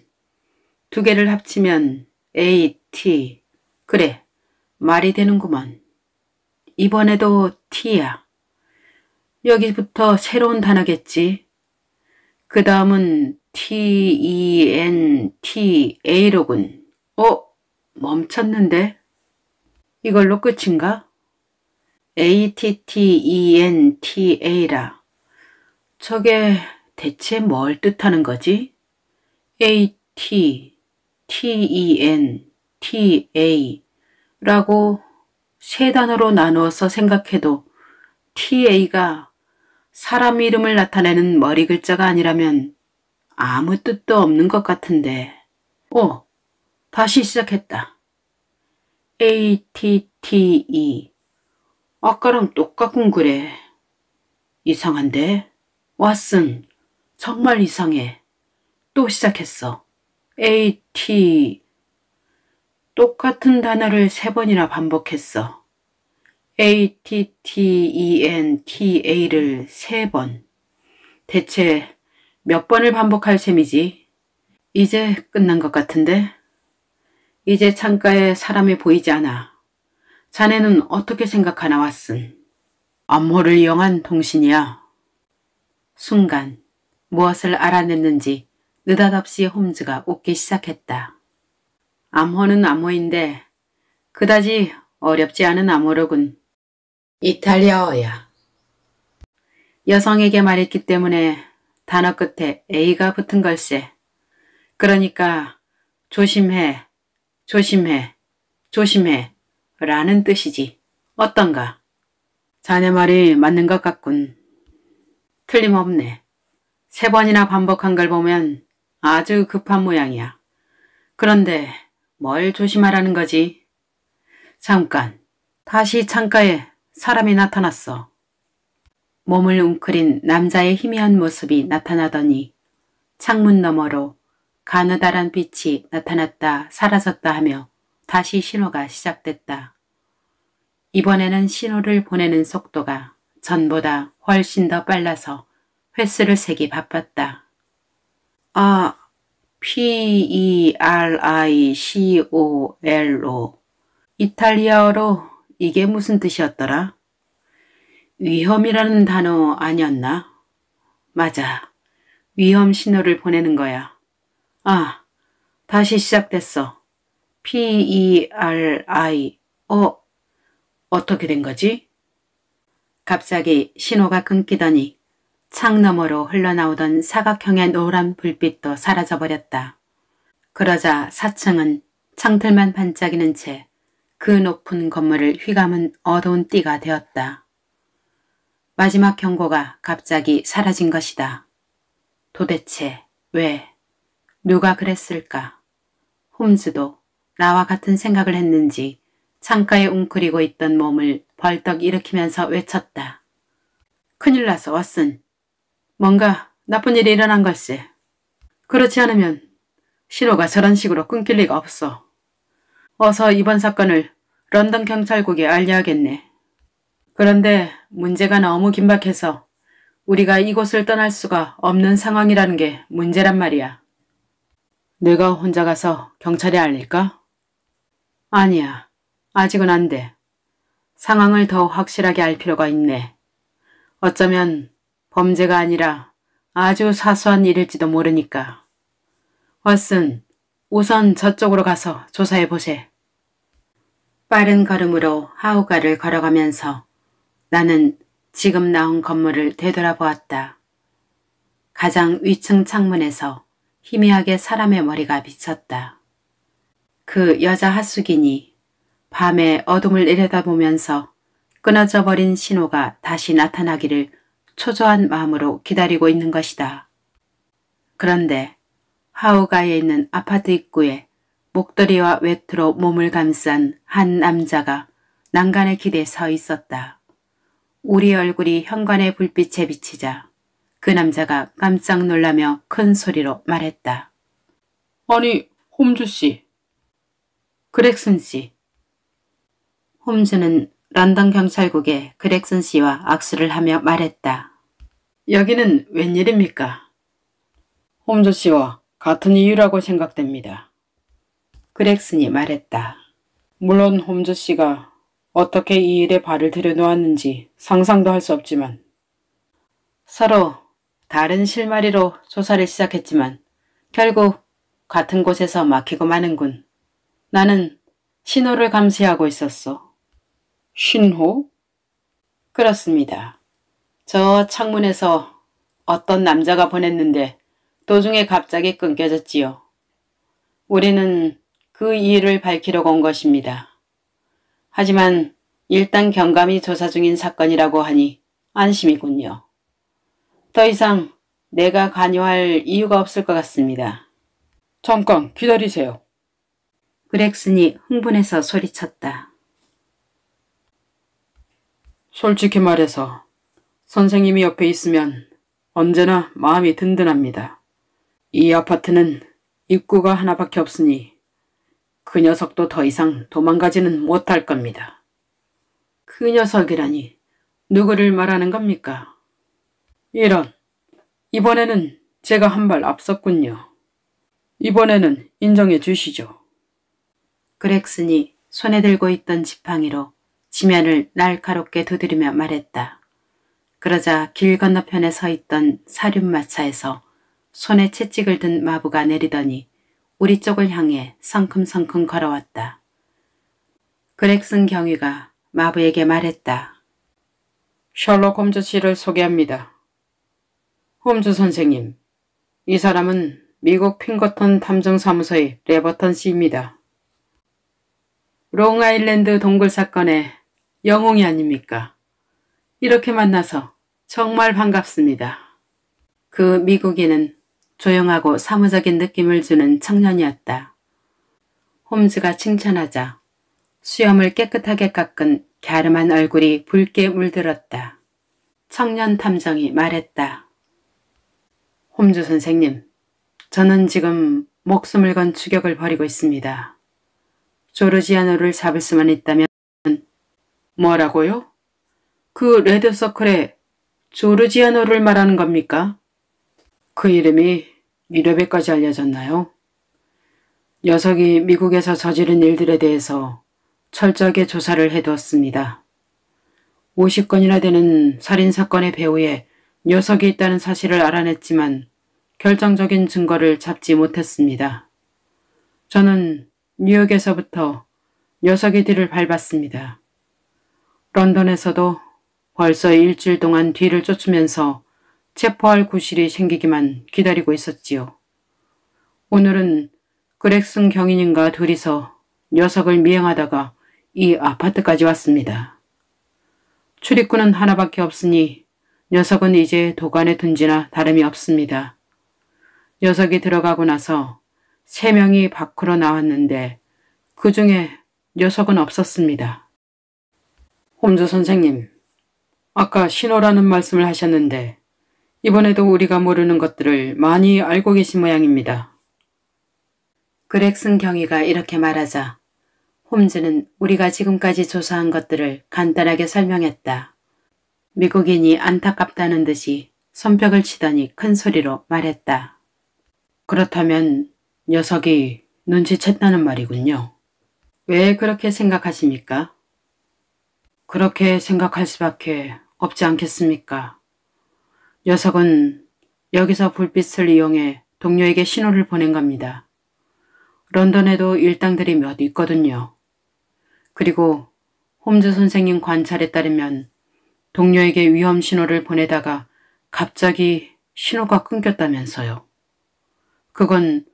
두 개를 합치면 A, T. 그래, 말이 되는구먼. 이번에도 T야. 여기부터 새로운 단어겠지. 그 다음은 T, E, N, T, A로군. 멈췄는데? 이걸로 끝인가? A, T, T, E, N, T, A라. 저게 대체 뭘 뜻하는 거지? A, T, T, E, N, T, A 라고 세 단어로 나누어서 생각해도 TA가 사람 이름을 나타내는 머리 글자가 아니라면 아무 뜻도 없는 것 같은데. 다시 시작했다. ATTE. 아까랑 똑같군 그래. 이상한데? 왓슨, 정말 이상해. 또 시작했어. AT. 똑같은 단어를 3번이나 반복했어. ATTENTA를 3번. 대체 몇 번을 반복할 셈이지? 이제 끝난 것 같은데? 이제 창가에 사람이 보이지 않아. 자네는 어떻게 생각하나 왓슨? 암호를 이용한 통신이야. 순간 무엇을 알아냈는지 느닷없이 홈즈가 웃기 시작했다. 암호는 암호인데 그다지 어렵지 않은 암호로군. 이탈리아어야. 여성에게 말했기 때문에 단어 끝에 A가 붙은 걸세. 그러니까 조심해, 조심해, 조심해 라는 뜻이지. 어떤가? 자네 말이 맞는 것 같군. 틀림없네. 3번이나 반복한 걸 보면 아주 급한 모양이야. 그런데 뭘 조심하라는 거지? 잠깐, 다시 창가에 사람이 나타났어. 몸을 웅크린 남자의 희미한 모습이 나타나더니 창문 너머로 가느다란 빛이 나타났다 사라졌다 하며 다시 신호가 시작됐다. 이번에는 신호를 보내는 속도가 전보다 훨씬 더 빨라서 횟수를 세기 바빴다. 아, PERICOLO. 이탈리아어로 이게 무슨 뜻이었더라? 위험이라는 단어 아니었나? 맞아. 위험 신호를 보내는 거야. 아, 다시 시작됐어. PERI. 어떻게 된 거지? 갑자기 신호가 끊기더니 창 너머로 흘러나오던 사각형의 노란 불빛도 사라져버렸다. 그러자 4층은 창틀만 반짝이는 채 그 높은 건물을 휘감은 어두운 띠가 되었다. 마지막 경고가 갑자기 사라진 것이다. 도대체 왜? 누가 그랬을까? 홈즈도 나와 같은 생각을 했는지 창가에 웅크리고 있던 몸을 벌떡 일으키면서 외쳤다. 큰일 났어, 왓슨. 뭔가 나쁜 일이 일어난 걸세. 그렇지 않으면 신호가 저런 식으로 끊길 리가 없어. 어서 이번 사건을 런던 경찰국에 알려야겠네. 그런데 문제가 너무 긴박해서 우리가 이곳을 떠날 수가 없는 상황이라는 게 문제란 말이야. 내가 혼자 가서 경찰에 알릴까? 아니야. 아직은 안 돼. 상황을 더 확실하게 알 필요가 있네. 어쩌면 범죄가 아니라 아주 사소한 일일지도 모르니까. 왓슨, 우선 저쪽으로 가서 조사해보세. 빠른 걸음으로 하우가를 걸어가면서 나는 지금 나온 건물을 되돌아보았다. 가장 위층 창문에서 희미하게 사람의 머리가 비쳤다. 그 여자 하숙인이 밤에 어둠을 내려다보면서 끊어져 버린 신호가 다시 나타나기를 초조한 마음으로 기다리고 있는 것이다. 그런데 하우가에 있는 아파트 입구에 목도리와 외투로 몸을 감싼 한 남자가 난간에 기대 서 있었다. 우리 얼굴이 현관의 불빛에 비치자 그 남자가 깜짝 놀라며 큰 소리로 말했다. 아니, 홈즈 씨. 그렉슨 씨. 홈즈는 런던 경찰국의 그렉슨 씨와 악수를 하며 말했다. 여기는 웬일입니까? 홈즈 씨와 같은 이유라고 생각됩니다. 그렉슨이 말했다. 물론 홈즈 씨가 어떻게 이 일에 발을 들여놓았는지 상상도 할 수 없지만 서로 다른 실마리로 조사를 시작했지만 결국 같은 곳에서 막히고 마는군. 나는 신호를 감시하고 있었어. 신호? 그렇습니다. 저 창문에서 어떤 남자가 보냈는데 도중에 갑자기 끊겨졌지요. 우리는 그 이유를 밝히려고 온 것입니다. 하지만 일단 경감이 조사 중인 사건이라고 하니 안심이군요. 더 이상 내가 관여할 이유가 없을 것 같습니다. 잠깐 기다리세요. 그렉슨이 흥분해서 소리쳤다. 솔직히 말해서 선생님이 옆에 있으면 언제나 마음이 든든합니다. 이 아파트는 입구가 하나밖에 없으니 그 녀석도 더 이상 도망가지는 못할 겁니다. 그 녀석이라니 누구를 말하는 겁니까? 이런, 이번에는 제가 한 발 앞섰군요. 이번에는 인정해 주시죠. 그렉슨이 손에 들고 있던 지팡이로 지면을 날카롭게 두드리며 말했다. 그러자 길 건너편에 서 있던 사륜마차에서 손에 채찍을 든 마부가 내리더니 우리 쪽을 향해 성큼성큼 걸어왔다. 그렉슨 경위가 마부에게 말했다. 셜록 홈즈 씨를 소개합니다. 홈즈 선생님, 이 사람은 미국 핑거턴 탐정사무소의 레버턴 씨입니다. 롱아일랜드 동굴 사건의 영웅이 아닙니까? 이렇게 만나서 정말 반갑습니다. 그 미국인은 조용하고 사무적인 느낌을 주는 청년이었다. 홈즈가 칭찬하자 수염을 깨끗하게 깎은 갸름한 얼굴이 붉게 물들었다. 청년 탐정이 말했다. 홈즈 선생님, 저는 지금 목숨을 건 추격을 벌이고 있습니다. 조르지아노를 잡을 수만 있다면. 뭐라고요? 그 레드서클의 조르지아노를 말하는 겁니까? 그 이름이 유럽에까지 알려졌나요? 녀석이 미국에서 저지른 일들에 대해서 철저하게 조사를 해두었습니다. 50건이나 되는 살인사건의 배후에 녀석이 있다는 사실을 알아냈지만 결정적인 증거를 잡지 못했습니다. 저는 뉴욕에서부터 녀석의 뒤를 밟았습니다. 런던에서도 벌써 일주일 동안 뒤를 쫓으면서 체포할 구실이 생기기만 기다리고 있었지요. 오늘은 그렉슨 경인님과 둘이서 녀석을 미행하다가 이 아파트까지 왔습니다. 출입구는 하나밖에 없으니 녀석은 이제 도관에 둔 지나 다름이 없습니다. 녀석이 들어가고 나서 3명이 밖으로 나왔는데 그 중에 녀석은 없었습니다. 홈즈 선생님, 아까 신호라는 말씀을 하셨는데 이번에도 우리가 모르는 것들을 많이 알고 계신 모양입니다. 그렉슨 경위가 이렇게 말하자 홈즈는 우리가 지금까지 조사한 것들을 간단하게 설명했다. 미국인이 안타깝다는 듯이 손뼉을 치더니 큰 소리로 말했다. 그렇다면 녀석이 눈치챘다는 말이군요. 왜 그렇게 생각하십니까? 그렇게 생각할 수밖에 없지 않겠습니까? 녀석은 여기서 불빛을 이용해 동료에게 신호를 보낸 겁니다. 런던에도 일당들이 몇 있거든요. 그리고 홈즈 선생님 관찰에 따르면 동료에게 위험 신호를 보내다가 갑자기 신호가 끊겼다면서요. 그건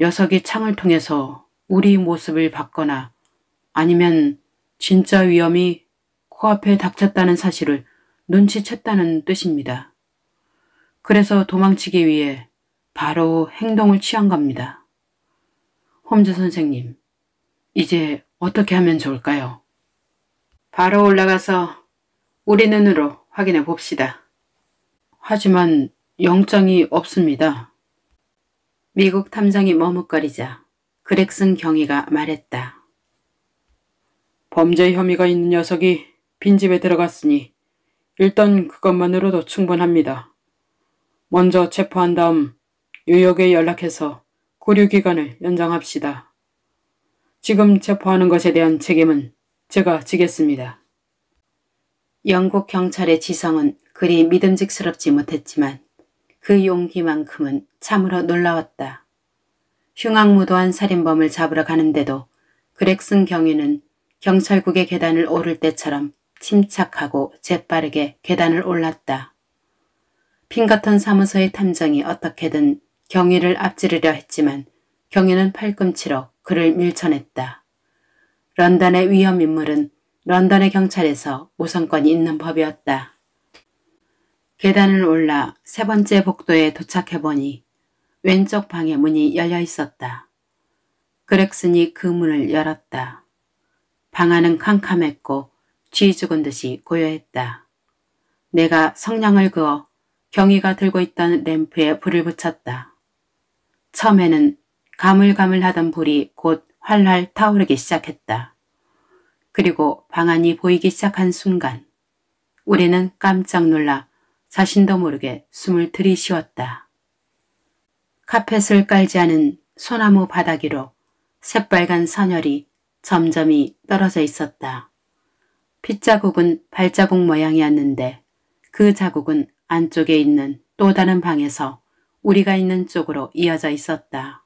녀석이 창을 통해서 우리 모습을 봤거나 아니면 진짜 위험이 코앞에 닥쳤다는 사실을 눈치챘다는 뜻입니다. 그래서 도망치기 위해 바로 행동을 취한 겁니다. 홈즈 선생님, 이제 어떻게 하면 좋을까요? 바로 올라가서 우리 눈으로 확인해 봅시다. 하지만 영장이 없습니다. 미국 탐정이 머뭇거리자 그렉슨 경위가 말했다. 범죄 혐의가 있는 녀석이 빈집에 들어갔으니 일단 그것만으로도 충분합니다. 먼저 체포한 다음 뉴욕에 연락해서 구류기간을 연장합시다. 지금 체포하는 것에 대한 책임은 제가 지겠습니다. 영국 경찰의 지성은 그리 믿음직스럽지 못했지만 그 용기만큼은 참으로 놀라웠다. 흉악무도한 살인범을 잡으러 가는데도 그렉슨 경위는 경찰국의 계단을 오를 때처럼 침착하고 재빠르게 계단을 올랐다. 핑거턴 사무소의 탐정이 어떻게든 경위를 앞지르려 했지만 경위는 팔꿈치로 그를 밀쳐냈다. 런던의 위험인물은 런던의 경찰에서 우선권이 있는 법이었다. 계단을 올라 3번째 복도에 도착해보니 왼쪽 방의 문이 열려 있었다. 그렉슨이 그 문을 열었다. 방 안은 캄캄했고 쥐 죽은 듯이 고요했다. 내가 성냥을 그어 경위가 들고 있던 램프에 불을 붙였다. 처음에는 가물가물하던 불이 곧 활활 타오르기 시작했다. 그리고 방 안이 보이기 시작한 순간 우리는 깜짝 놀라 자신도 모르게 숨을 들이쉬었다. 카펫을 깔지 않은 소나무 바닥 위로 새빨간 선혈이 점점이 떨어져 있었다. 핏자국은 발자국 모양이었는데 그 자국은 안쪽에 있는 또 다른 방에서 우리가 있는 쪽으로 이어져 있었다.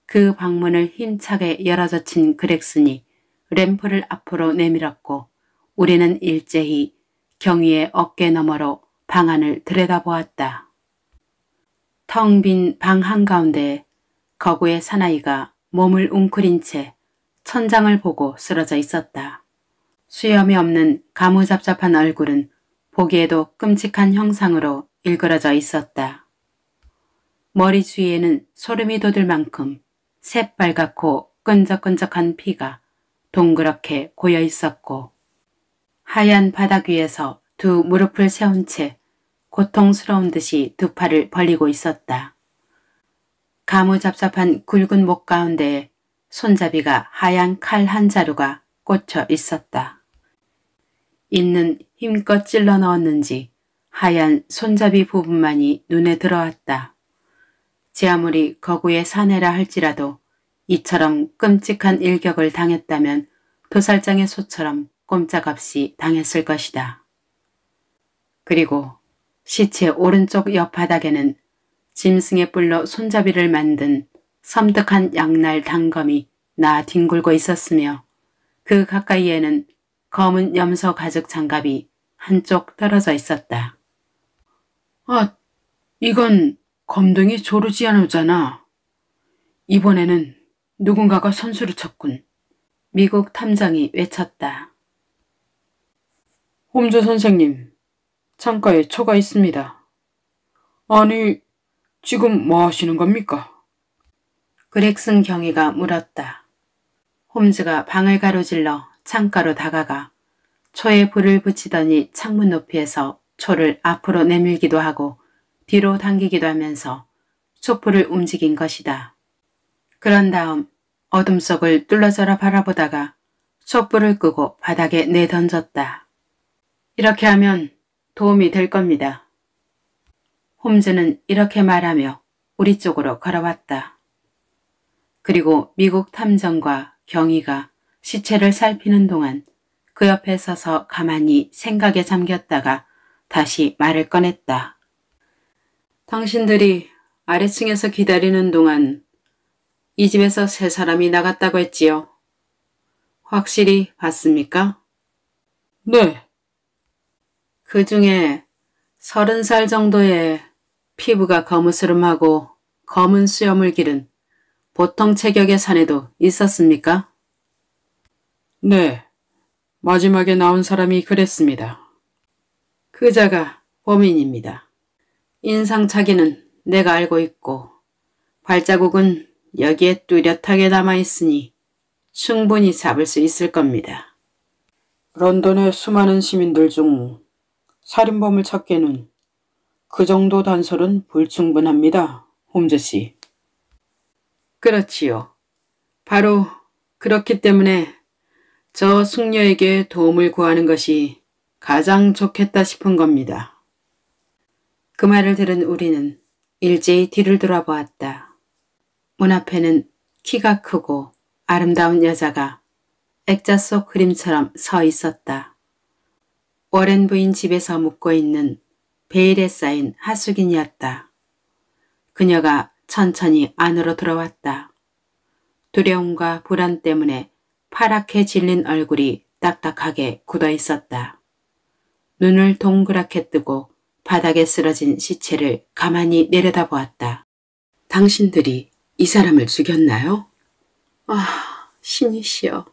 그 방문을 힘차게 열어젖힌 그렉슨이 램프를 앞으로 내밀었고 우리는 일제히 경위의 어깨 너머로 방 안을 들여다보았다. 텅 빈 방 한가운데 거구의 사나이가 몸을 웅크린 채 천장을 보고 쓰러져 있었다. 수염이 없는 가무잡잡한 얼굴은 보기에도 끔찍한 형상으로 일그러져 있었다. 머리 주위에는 소름이 돋을 만큼 새빨갛고 끈적끈적한 피가 동그랗게 고여 있었고 하얀 바닥 위에서 두 무릎을 세운 채 고통스러운 듯이 두 팔을 벌리고 있었다. 가무잡잡한 굵은 목 가운데에 손잡이가 하얀 칼 한 자루가 꽂혀 있었다. 있는 힘껏 찔러 넣었는지 하얀 손잡이 부분만이 눈에 들어왔다. 제 아무리 거구의 사내라 할지라도 이처럼 끔찍한 일격을 당했다면 도살장의 소처럼 꼼짝없이 당했을 것이다. 그리고 시체 오른쪽 옆바닥에는 짐승의 뿔로 손잡이를 만든 섬뜩한 양날 단검이 나 뒹굴고 있었으며 그 가까이에는 검은 염소 가죽 장갑이 한쪽 떨어져 있었다. 아, 이건 검둥이 조르지아노잖아. 이번에는 누군가가 선수를 쳤군. 미국 탐정이 외쳤다. 홈즈 선생님, 창가에 초가 있습니다. 아니, 지금 뭐 하시는 겁니까? 그렉슨 경위가 물었다. 홈즈가 방을 가로질러 창가로 다가가 초에 불을 붙이더니 창문 높이에서 초를 앞으로 내밀기도 하고 뒤로 당기기도 하면서 촛불을 움직인 것이다. 그런 다음 어둠 속을 뚫러져라 바라보다가 촛불을 끄고 바닥에 내던졌다. 이렇게 하면 도움이 될 겁니다. 홈즈는 이렇게 말하며 우리 쪽으로 걸어왔다. 그리고 미국 탐정과 경위가 시체를 살피는 동안 그 옆에 서서 가만히 생각에 잠겼다가 다시 말을 꺼냈다. 당신들이 아래층에서 기다리는 동안 이 집에서 세 사람이 나갔다고 했지요. 확실히 봤습니까? 네. 그 중에 30살 정도의 피부가 거무스름하고 검은 수염을 기른 보통 체격의 사내도 있었습니까? 네. 마지막에 나온 사람이 그랬습니다. 그자가 범인입니다. 인상착의는 내가 알고 있고 발자국은 여기에 뚜렷하게 남아있으니 충분히 잡을 수 있을 겁니다. 런던의 수많은 시민들 중 살인범을 찾기에는 그 정도 단서는 불충분합니다, 홈즈 씨. 그렇지요. 바로 그렇기 때문에 저 숙녀에게 도움을 구하는 것이 가장 좋겠다 싶은 겁니다. 그 말을 들은 우리는 일제히 뒤를 돌아보았다. 문 앞에는 키가 크고 아름다운 여자가 액자 속 그림처럼 서 있었다. 워렌 부인 집에서 묵고 있는 베일에 쌓인 하숙인이었다. 그녀가 천천히 안으로 들어왔다. 두려움과 불안 때문에 파랗게 질린 얼굴이 딱딱하게 굳어 있었다. 눈을 동그랗게 뜨고 바닥에 쓰러진 시체를 가만히 내려다보았다. 당신들이 이 사람을 죽였나요? 아, 신이시여.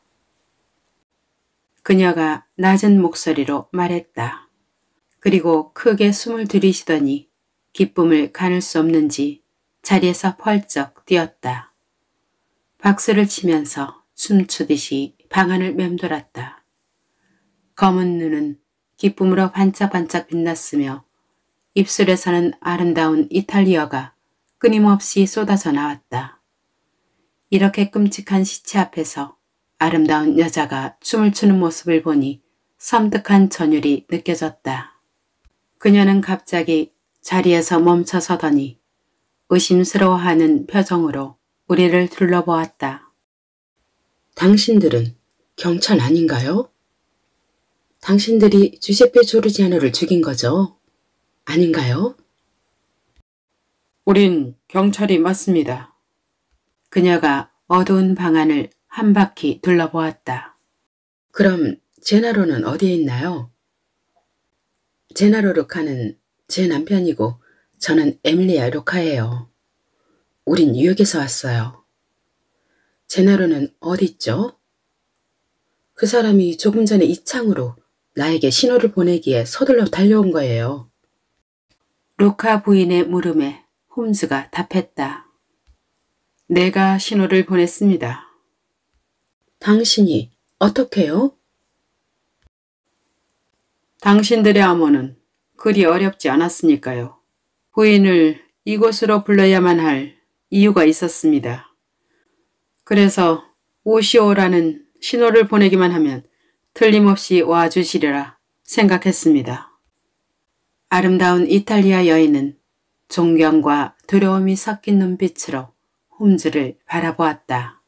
그녀가 낮은 목소리로 말했다. 그리고 크게 숨을 들이쉬더니 기쁨을 가눌 수 없는지 자리에서 펄쩍 뛰었다. 박수를 치면서 춤추듯이 방 안을 맴돌았다. 검은 눈은 기쁨으로 반짝반짝 빛났으며 입술에서는 아름다운 이탈리어가 끊임없이 쏟아져 나왔다. 이렇게 끔찍한 시체 앞에서 아름다운 여자가 춤을 추는 모습을 보니 섬뜩한 전율이 느껴졌다. 그녀는 갑자기 자리에서 멈춰 서더니 의심스러워하는 표정으로 우리를 둘러보았다. 당신들은 경찰 아닌가요? 당신들이 주제페 조르지아노를 죽인 거죠? 아닌가요? 우린 경찰이 맞습니다. 그녀가 어두운 방 안을 한 바퀴 둘러보았다. 그럼 제나로는 어디에 있나요? 제나로 루카는 제 남편이고 저는 에밀리아 루카예요. 우린 뉴욕에서 왔어요. 제나로는 어디 있죠? 그 사람이 조금 전에 이 창으로 나에게 신호를 보내기에 서둘러 달려온 거예요. 루카 부인의 물음에 홈즈가 답했다. 내가 신호를 보냈습니다. 당신이 어떻게요? 당신들의 암호는 그리 어렵지 않았으니까요. 부인을 이곳으로 불러야만 할 이유가 있었습니다. 그래서 오시오라는 신호를 보내기만 하면 틀림없이 와주시리라 생각했습니다. 아름다운 이탈리아 여인은 존경과 두려움이 섞인 눈빛으로 홈즈를 바라보았다.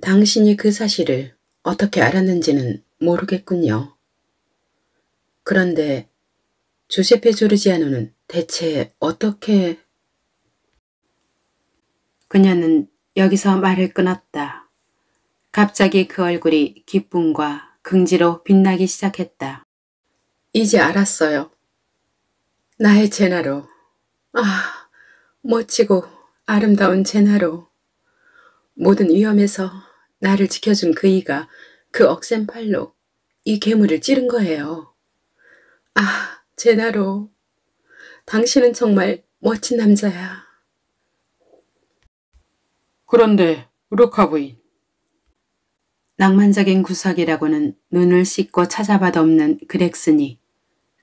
당신이 그 사실을 어떻게 알았는지는 모르겠군요. 그런데 주세페 조르지아노는 대체 어떻게... 그녀는 여기서 말을 끊었다. 갑자기 그 얼굴이 기쁨과 긍지로 빛나기 시작했다. 이제 알았어요. 나의 제나로. 아, 멋지고 아름다운 제나로. 모든 위험에서 나를 지켜준 그 이가 그 억센 팔로 이 괴물을 찌른 거예요. 아, 제나로. 당신은 정말 멋진 남자야. 그런데 루카 부인. 낭만적인 구석이라고는 눈을 씻고 찾아봐도 없는 그렉슨이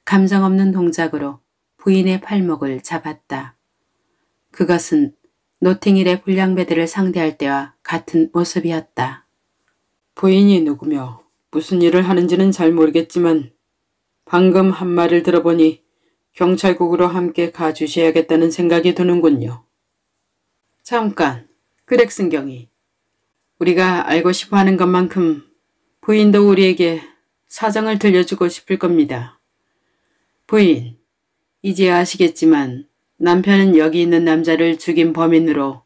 감정 없는 동작으로 부인의 팔목을 잡았다. 그것은 노팅힐의 불량배들을 상대할 때와 같은 모습이었다. 부인이 누구며 무슨 일을 하는지는 잘 모르겠지만 방금 한 말을 들어보니 경찰국으로 함께 가주셔야겠다는 생각이 드는군요. 잠깐, 그렉슨 경위. 우리가 알고 싶어하는 것만큼 부인도 우리에게 사정을 들려주고 싶을 겁니다. 부인, 이제 아시겠지만 남편은 여기 있는 남자를 죽인 범인으로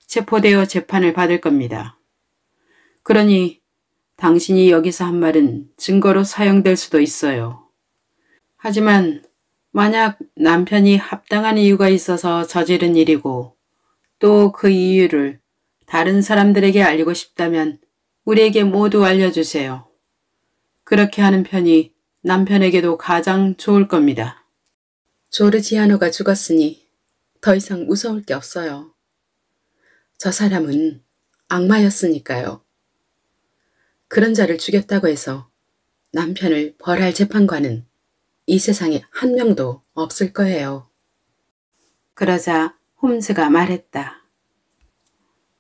체포되어 재판을 받을 겁니다. 그러니 당신이 여기서 한 말은 증거로 사용될 수도 있어요. 하지만 만약 남편이 합당한 이유가 있어서 저지른 일이고 또 그 이유를 다른 사람들에게 알리고 싶다면 우리에게 모두 알려주세요. 그렇게 하는 편이 남편에게도 가장 좋을 겁니다. 조르지아노가 죽었으니 더 이상 무서울 게 없어요. 저 사람은 악마였으니까요. 그런 자를 죽였다고 해서 남편을 벌할 재판관은 이 세상에 한 명도 없을 거예요. 그러자 홈즈가 말했다.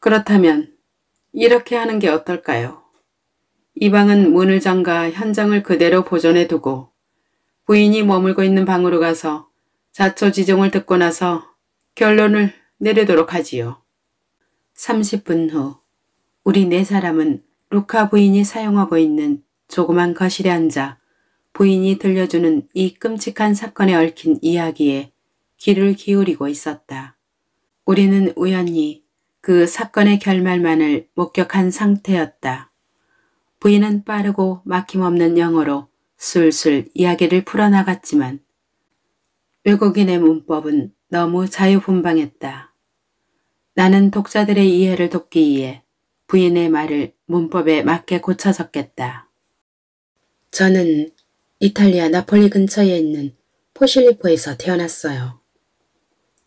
그렇다면 이렇게 하는 게 어떨까요? 이 방은 문을 잠가 현장을 그대로 보존해 두고 부인이 머물고 있는 방으로 가서 자초지종을 듣고 나서 결론을 내리도록 하지요. 30분 후 우리 네 사람은 루카 부인이 사용하고 있는 조그만 거실에 앉아 부인이 들려주는 이 끔찍한 사건에 얽힌 이야기에 귀를 기울이고 있었다. 우리는 우연히 그 사건의 결말만을 목격한 상태였다. 부인은 빠르고 막힘없는 영어로 술술 이야기를 풀어나갔지만 외국인의 문법은 너무 자유분방했다. 나는 독자들의 이해를 돕기 위해 부인의 말을 문법에 맞게 고쳐 적겠다. 저는 이탈리아 나폴리 근처에 있는 포실리포에서 태어났어요.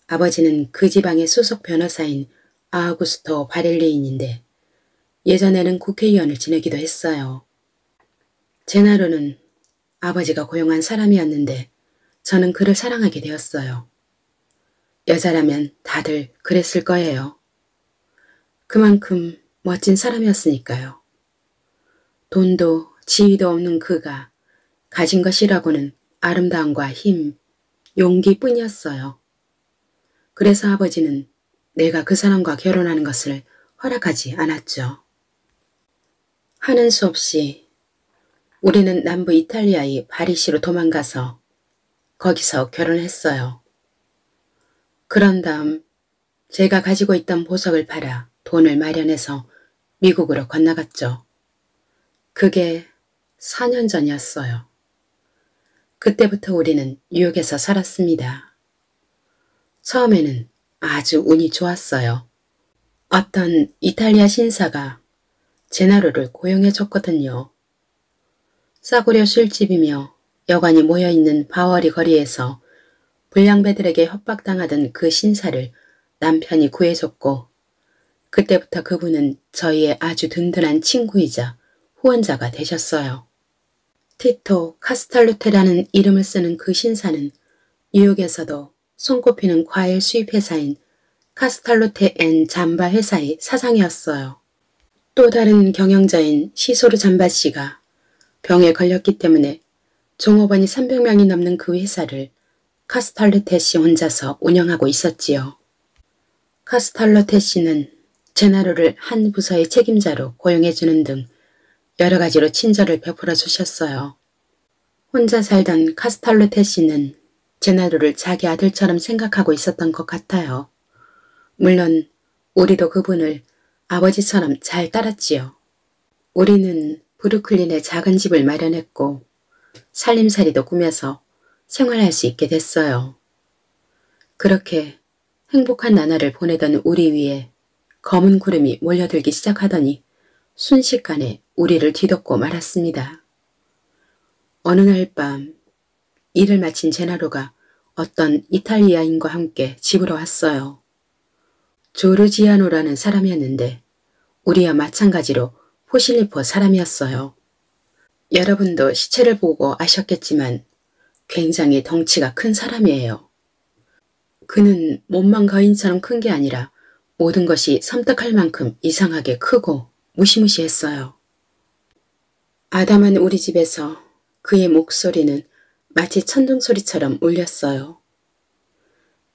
아버지는 그 지방의 수석 변호사인 아우구스토 바렐리인인데 예전에는 국회의원을 지내기도 했어요. 제나로는 아버지가 고용한 사람이었는데 저는 그를 사랑하게 되었어요. 여자라면 다들 그랬을 거예요. 그만큼 멋진 사람이었으니까요. 돈도 지위도 없는 그가 가진 것이라고는 아름다움과 힘, 용기뿐이었어요. 그래서 아버지는 내가 그 사람과 결혼하는 것을 허락하지 않았죠. 하는 수 없이 우리는 남부 이탈리아의 바리시로 도망가서 거기서 결혼했어요. 그런 다음 제가 가지고 있던 보석을 팔아 돈을 마련해서 미국으로 건너갔죠. 그게 4년 전이었어요. 그때부터 우리는 뉴욕에서 살았습니다. 처음에는 아주 운이 좋았어요. 어떤 이탈리아 신사가 제나로를 고용해줬거든요. 싸구려 술집이며 여관이 모여있는 바워리 거리에서 불량배들에게 협박당하던 그 신사를 남편이 구해줬고 그때부터 그분은 저희의 아주 든든한 친구이자 후원자가 되셨어요. 티토 카스탈로테라는 이름을 쓰는 그 신사는 뉴욕에서도 손꼽히는 과일 수입 회사인 카스탈로테 앤 잠바 회사의 사장이었어요. 또 다른 경영자인 시소르 잠바 씨가 병에 걸렸기 때문에 종업원이 300명이 넘는 그 회사를 카스탈로테 씨 혼자서 운영하고 있었지요. 카스탈로테 씨는 제나로를 한 부서의 책임자로 고용해주는 등 여러 가지로 친절을 베풀어 주셨어요. 혼자 살던 카스탈로테 씨는 제나로를 자기 아들처럼 생각하고 있었던 것 같아요. 물론 우리도 그분을 아버지처럼 잘 따랐지요. 우리는 브루클린에 작은 집을 마련했고 살림살이도 꾸며서 생활할 수 있게 됐어요. 그렇게 행복한 나날을 보내던 우리 위에 검은 구름이 몰려들기 시작하더니 순식간에 우리를 뒤덮고 말았습니다. 어느 날 밤 일을 마친 제나로가 어떤 이탈리아인과 함께 집으로 왔어요. 조르지아노라는 사람이었는데 우리와 마찬가지로 포실리포 사람이었어요. 여러분도 시체를 보고 아셨겠지만 굉장히 덩치가 큰 사람이에요. 그는 몸만 거인처럼 큰 게 아니라 모든 것이 섬뜩할 만큼 이상하게 크고 무시무시했어요. 아담한 우리 집에서 그의 목소리는 마치 천둥소리처럼 울렸어요.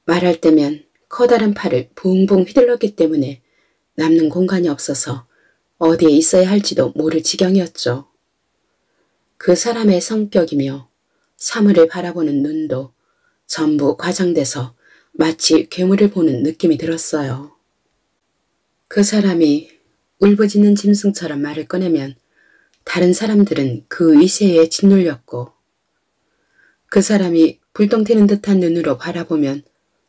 말할 때면 커다란 팔을 붕붕 휘둘렀기 때문에 남는 공간이 없어서 어디에 있어야 할지도 모를 지경이었죠. 그 사람의 성격이며 사물을 바라보는 눈도 전부 과장돼서 마치 괴물을 보는 느낌이 들었어요. 그 사람이 울부짖는 짐승처럼 말을 꺼내면 다른 사람들은 그 위세에 짓눌렸고 그 사람이 불똥 튀는 듯한 눈으로 바라보면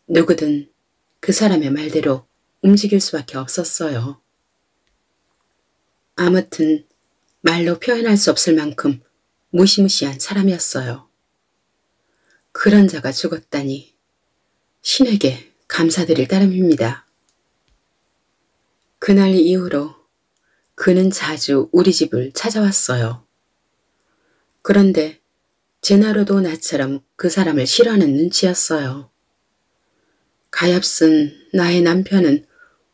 누구든 그 사람의 말대로 움직일 수밖에 없었어요. 아무튼 말로 표현할 수 없을 만큼 무시무시한 사람이었어요. 그런 자가 죽었다니 신에게 감사드릴 따름입니다. 그날 이후로 그는 자주 우리 집을 찾아왔어요. 그런데 제나로도 나처럼 그 사람을 싫어하는 눈치였어요. 가엾은 나의 남편은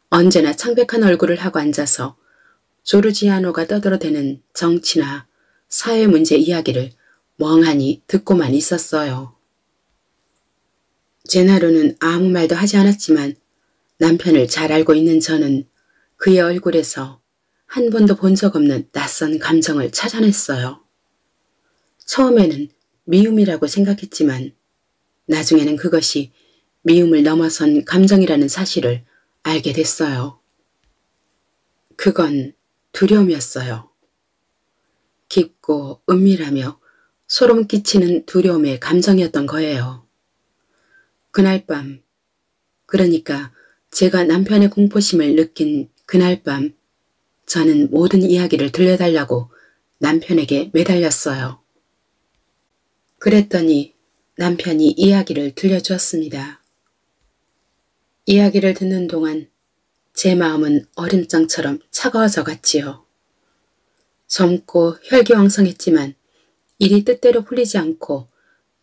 언제나 창백한 얼굴을 하고 앉아서 조르지아노가 떠들어대는 정치나 사회 문제 이야기를 멍하니 듣고만 있었어요. 제나로는 아무 말도 하지 않았지만 남편을 잘 알고 있는 저는 그의 얼굴에서 한 번도 본 적 없는 낯선 감정을 찾아냈어요. 처음에는 미움이라고 생각했지만 나중에는 그것이 미움을 넘어선 감정이라는 사실을 알게 됐어요. 그건 두려움이었어요. 깊고 은밀하며 소름 끼치는 두려움의 감정이었던 거예요. 그날 밤, 그러니까 제가 남편의 공포심을 느낀 그날 밤, 저는 모든 이야기를 들려달라고 남편에게 매달렸어요. 그랬더니 남편이 이야기를 들려주었습니다. 이야기를 듣는 동안 제 마음은 얼음장처럼 차가워져 갔지요. 젊고 혈기왕성했지만 일이 뜻대로 풀리지 않고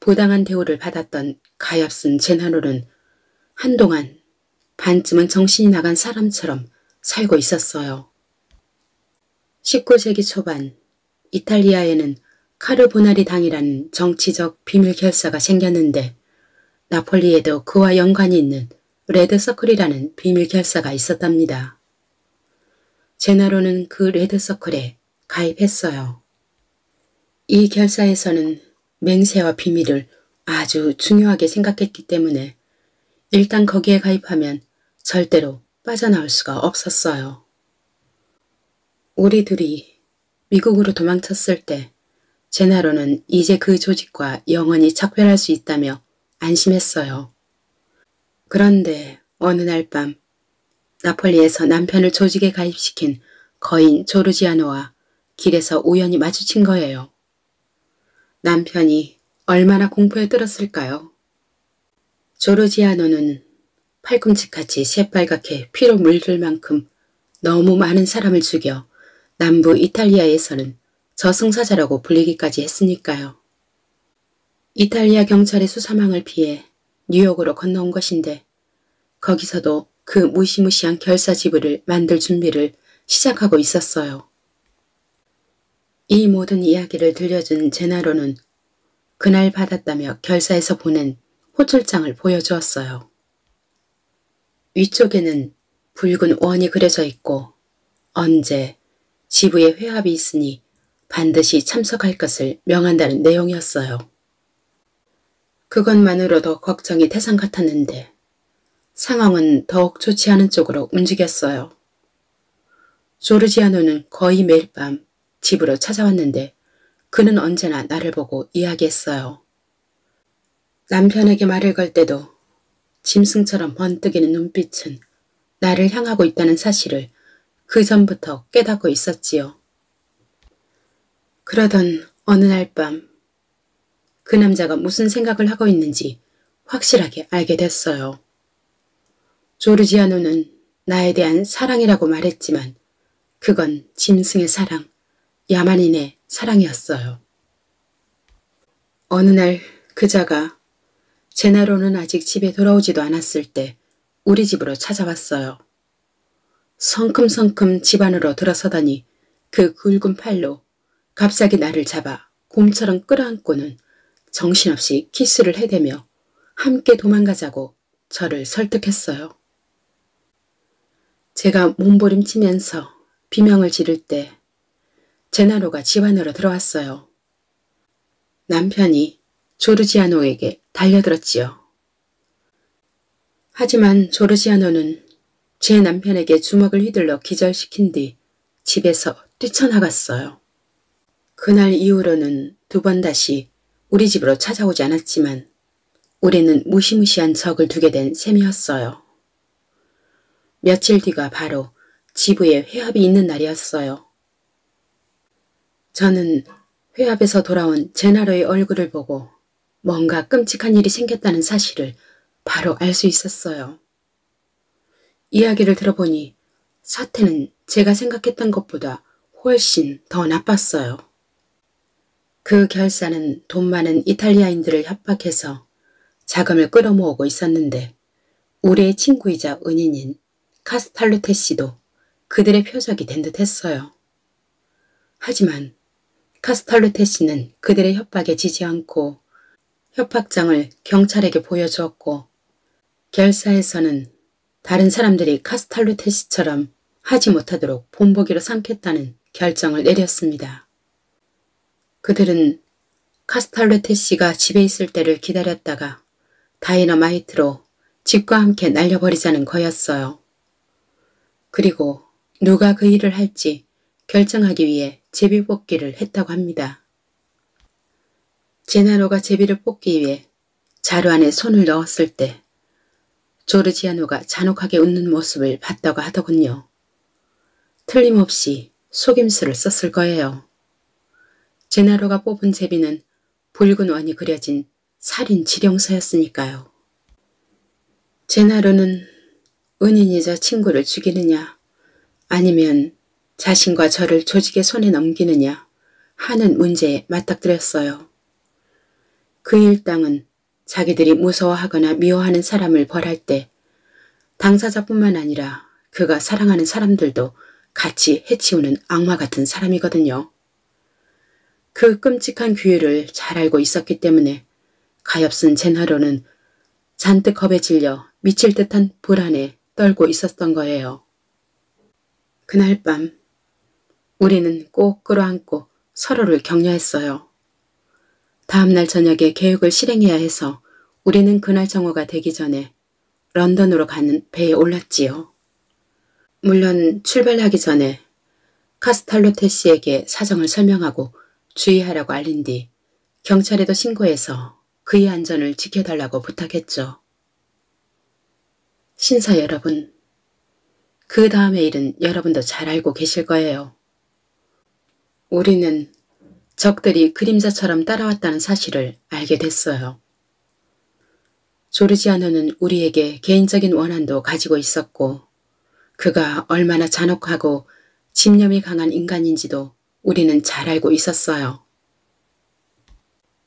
부당한 대우를 받았던 가엾은 제나로는 한동안 반쯤은 정신이 나간 사람처럼 살고 있었어요. 19세기 초반 이탈리아에는 카르보나리 당이라는 정치적 비밀 결사가 생겼는데 나폴리에도 그와 연관이 있는 레드서클이라는 비밀 결사가 있었답니다. 제나로는 그 레드서클에 가입했어요. 이 결사에서는 맹세와 비밀을 아주 중요하게 생각했기 때문에 일단 거기에 가입하면 절대로 빠져나올 수가 없었어요. 우리 둘이 미국으로 도망쳤을 때 제나로는 이제 그 조직과 영원히 작별할 수 있다며 안심했어요. 그런데 어느 날 밤 나폴리에서 남편을 조직에 가입시킨 거인 조르지아노와 길에서 우연히 마주친 거예요. 남편이 얼마나 공포에 들었을까요? 조르지아노는 팔꿈치같이 새빨갛게 피로 물들 만큼 너무 많은 사람을 죽여 남부 이탈리아에서는 저승사자라고 불리기까지 했으니까요. 이탈리아 경찰의 수사망을 피해 뉴욕으로 건너온 것인데 거기서도 그 무시무시한 결사지부를 만들 준비를 시작하고 있었어요. 이 모든 이야기를 들려준 제나로는 그날 받았다며 결사에서 보낸 호출장을 보여주었어요. 위쪽에는 붉은 원이 그려져 있고 언제 지부에 회합이 있으니 반드시 참석할 것을 명한다는 내용이었어요. 그것만으로도 걱정이 태산 같았는데 상황은 더욱 좋지 않은 쪽으로 움직였어요. 조르지아노는 거의 매일 밤 집으로 찾아왔는데 그는 언제나 나를 보고 이야기했어요. 남편에게 말을 걸 때도 짐승처럼 번뜩이는 눈빛은 나를 향하고 있다는 사실을 그 전부터 깨닫고 있었지요. 그러던 어느 날 밤 그 남자가 무슨 생각을 하고 있는지 확실하게 알게 됐어요. 조르지아노는 나에 대한 사랑이라고 말했지만 그건 짐승의 사랑, 야만인의 사랑이었어요. 어느 날 그자가 제나로는 아직 집에 돌아오지도 않았을 때 우리 집으로 찾아왔어요. 성큼성큼 집 안으로 들어서더니 그 굵은 팔로 갑자기 나를 잡아 곰처럼 끌어안고는 정신없이 키스를 해대며 함께 도망가자고 저를 설득했어요. 제가 몸부림치면서 비명을 지를 때 제나로가 집 안으로 들어왔어요. 남편이 조르지아노에게 달려들었지요. 하지만 조르지아노는 제 남편에게 주먹을 휘둘러 기절시킨 뒤 집에서 뛰쳐나갔어요. 그날 이후로는 두 번 다시 우리 집으로 찾아오지 않았지만 우리는 무시무시한 적을 두게 된 셈이었어요. 며칠 뒤가 바로 지부에 회합이 있는 날이었어요. 저는 회합에서 돌아온 제나로의 얼굴을 보고 뭔가 끔찍한 일이 생겼다는 사실을 바로 알 수 있었어요. 이야기를 들어보니 사태는 제가 생각했던 것보다 훨씬 더 나빴어요. 그 결사는 돈 많은 이탈리아인들을 협박해서 자금을 끌어모으고 있었는데 우리의 친구이자 은인인 카스탈루테 씨도 그들의 표적이 된 듯했어요. 하지만 카스탈루테 씨는 그들의 협박에 지지 않고 협박장을 경찰에게 보여주었고 결사에서는 다른 사람들이 카스탈루테 씨처럼 하지 못하도록 본보기로 삼겠다는 결정을 내렸습니다. 그들은 카스탈루테 씨가 집에 있을 때를 기다렸다가 다이너마이트로 집과 함께 날려버리자는 거였어요. 그리고 누가 그 일을 할지 결정하기 위해 제비 뽑기를 했다고 합니다. 제나로가 제비를 뽑기 위해 자루 안에 손을 넣었을 때 조르지아노가 잔혹하게 웃는 모습을 봤다고 하더군요. 틀림없이 속임수를 썼을 거예요. 제나로가 뽑은 제비는 붉은 원이 그려진 살인 지령서였으니까요. 제나로는 은인이자 친구를 죽이느냐 아니면 자신과 저를 조직의 손에 넘기느냐 하는 문제에 맞닥뜨렸어요. 그 일당은 자기들이 무서워하거나 미워하는 사람을 벌할 때 당사자뿐만 아니라 그가 사랑하는 사람들도 같이 해치우는 악마 같은 사람이거든요. 그 끔찍한 규율을 잘 알고 있었기 때문에 가엾은 제나로는 잔뜩 겁에 질려 미칠 듯한 불안에 떨고 있었던 거예요. 그날 밤 우리는 꼭 끌어안고 서로를 격려했어요. 다음날 저녁에 계획을 실행해야 해서 우리는 그날 정오가 되기 전에 런던으로 가는 배에 올랐지요. 물론 출발하기 전에 카스탈로테 씨에게 사정을 설명하고 주의하라고 알린 뒤 경찰에도 신고해서 그의 안전을 지켜달라고 부탁했죠. 신사 여러분, 그 다음의 일은 여러분도 잘 알고 계실 거예요. 우리는 적들이 그림자처럼 따라왔다는 사실을 알게 됐어요. 조르지아노는 우리에게 개인적인 원한도 가지고 있었고 그가 얼마나 잔혹하고 집념이 강한 인간인지도 우리는 잘 알고 있었어요.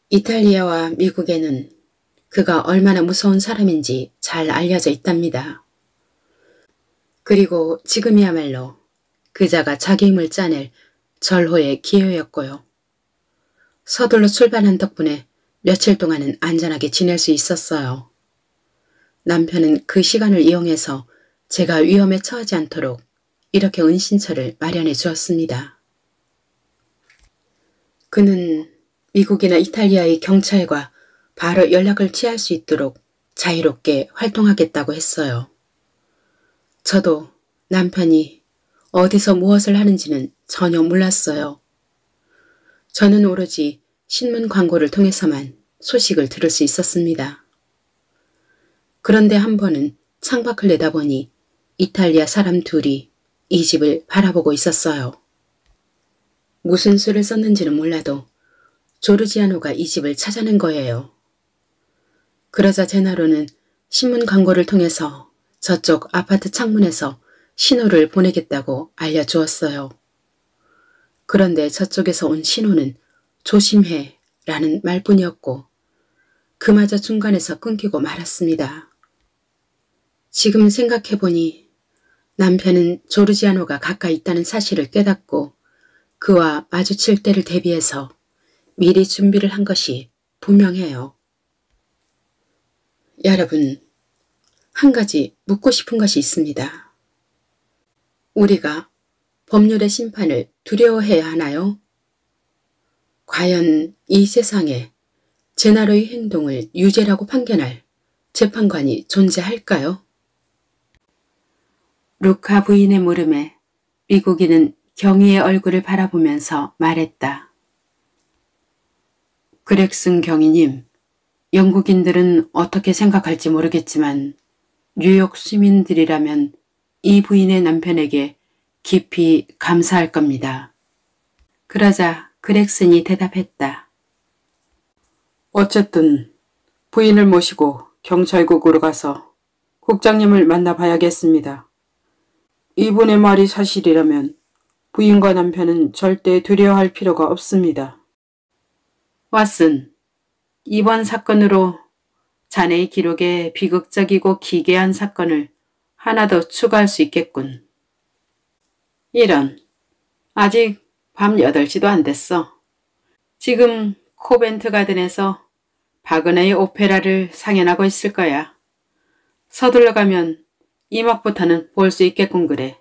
이탈리아와 미국에는 그가 얼마나 무서운 사람인지 잘 알려져 있답니다. 그리고 지금이야말로 그자가 자기 힘을 짜낼 절호의 기회였고요. 서둘러 출발한 덕분에 며칠 동안은 안전하게 지낼 수 있었어요. 남편은 그 시간을 이용해서 제가 위험에 처하지 않도록 이렇게 은신처를 마련해 주었습니다. 그는 미국이나 이탈리아의 경찰과 바로 연락을 취할 수 있도록 자유롭게 활동하겠다고 했어요. 저도 남편이 어디서 무엇을 하는지는 전혀 몰랐어요. 저는 오로지 신문 광고를 통해서만 소식을 들을 수 있었습니다. 그런데 한 번은 창밖을 내다보니 이탈리아 사람 둘이 이 집을 바라보고 있었어요. 무슨 수를 썼는지는 몰라도 조르지아노가 이 집을 찾아낸 거예요. 그러자 제나로는 신문 광고를 통해서 저쪽 아파트 창문에서 신호를 보내겠다고 알려주었어요. 그런데 저쪽에서 온 신호는 조심해 라는 말뿐이었고 그마저 중간에서 끊기고 말았습니다. 지금 생각해보니 남편은 조르지아노가 가까이 있다는 사실을 깨닫고 그와 마주칠 때를 대비해서 미리 준비를 한 것이 분명해요. 여러분, 한 가지 묻고 싶은 것이 있습니다. 우리가 법률의 심판을 두려워해야 하나요? 과연 이 세상에 제나로의 행동을 유죄라고 판결할 재판관이 존재할까요? 루카 부인의 물음에 미국인은 경위의 얼굴을 바라보면서 말했다. 그렉슨 경위님, 영국인들은 어떻게 생각할지 모르겠지만 뉴욕 시민들이라면 이 부인의 남편에게 깊이 감사할 겁니다. 그러자 그렉슨이 대답했다. 어쨌든 부인을 모시고 경찰국으로 가서 국장님을 만나봐야겠습니다. 이분의 말이 사실이라면 부인과 남편은 절대 두려워할 필요가 없습니다. 왓슨, 이번 사건으로 자네의 기록에 비극적이고 기괴한 사건을 하나 더 추가할 수 있겠군. 이런, 아직 밤 8시도 안 됐어. 지금 코벤트 가든에서 바그너의 오페라를 상연하고 있을 거야. 서둘러 가면 이막부터는 볼 수 있겠군 그래.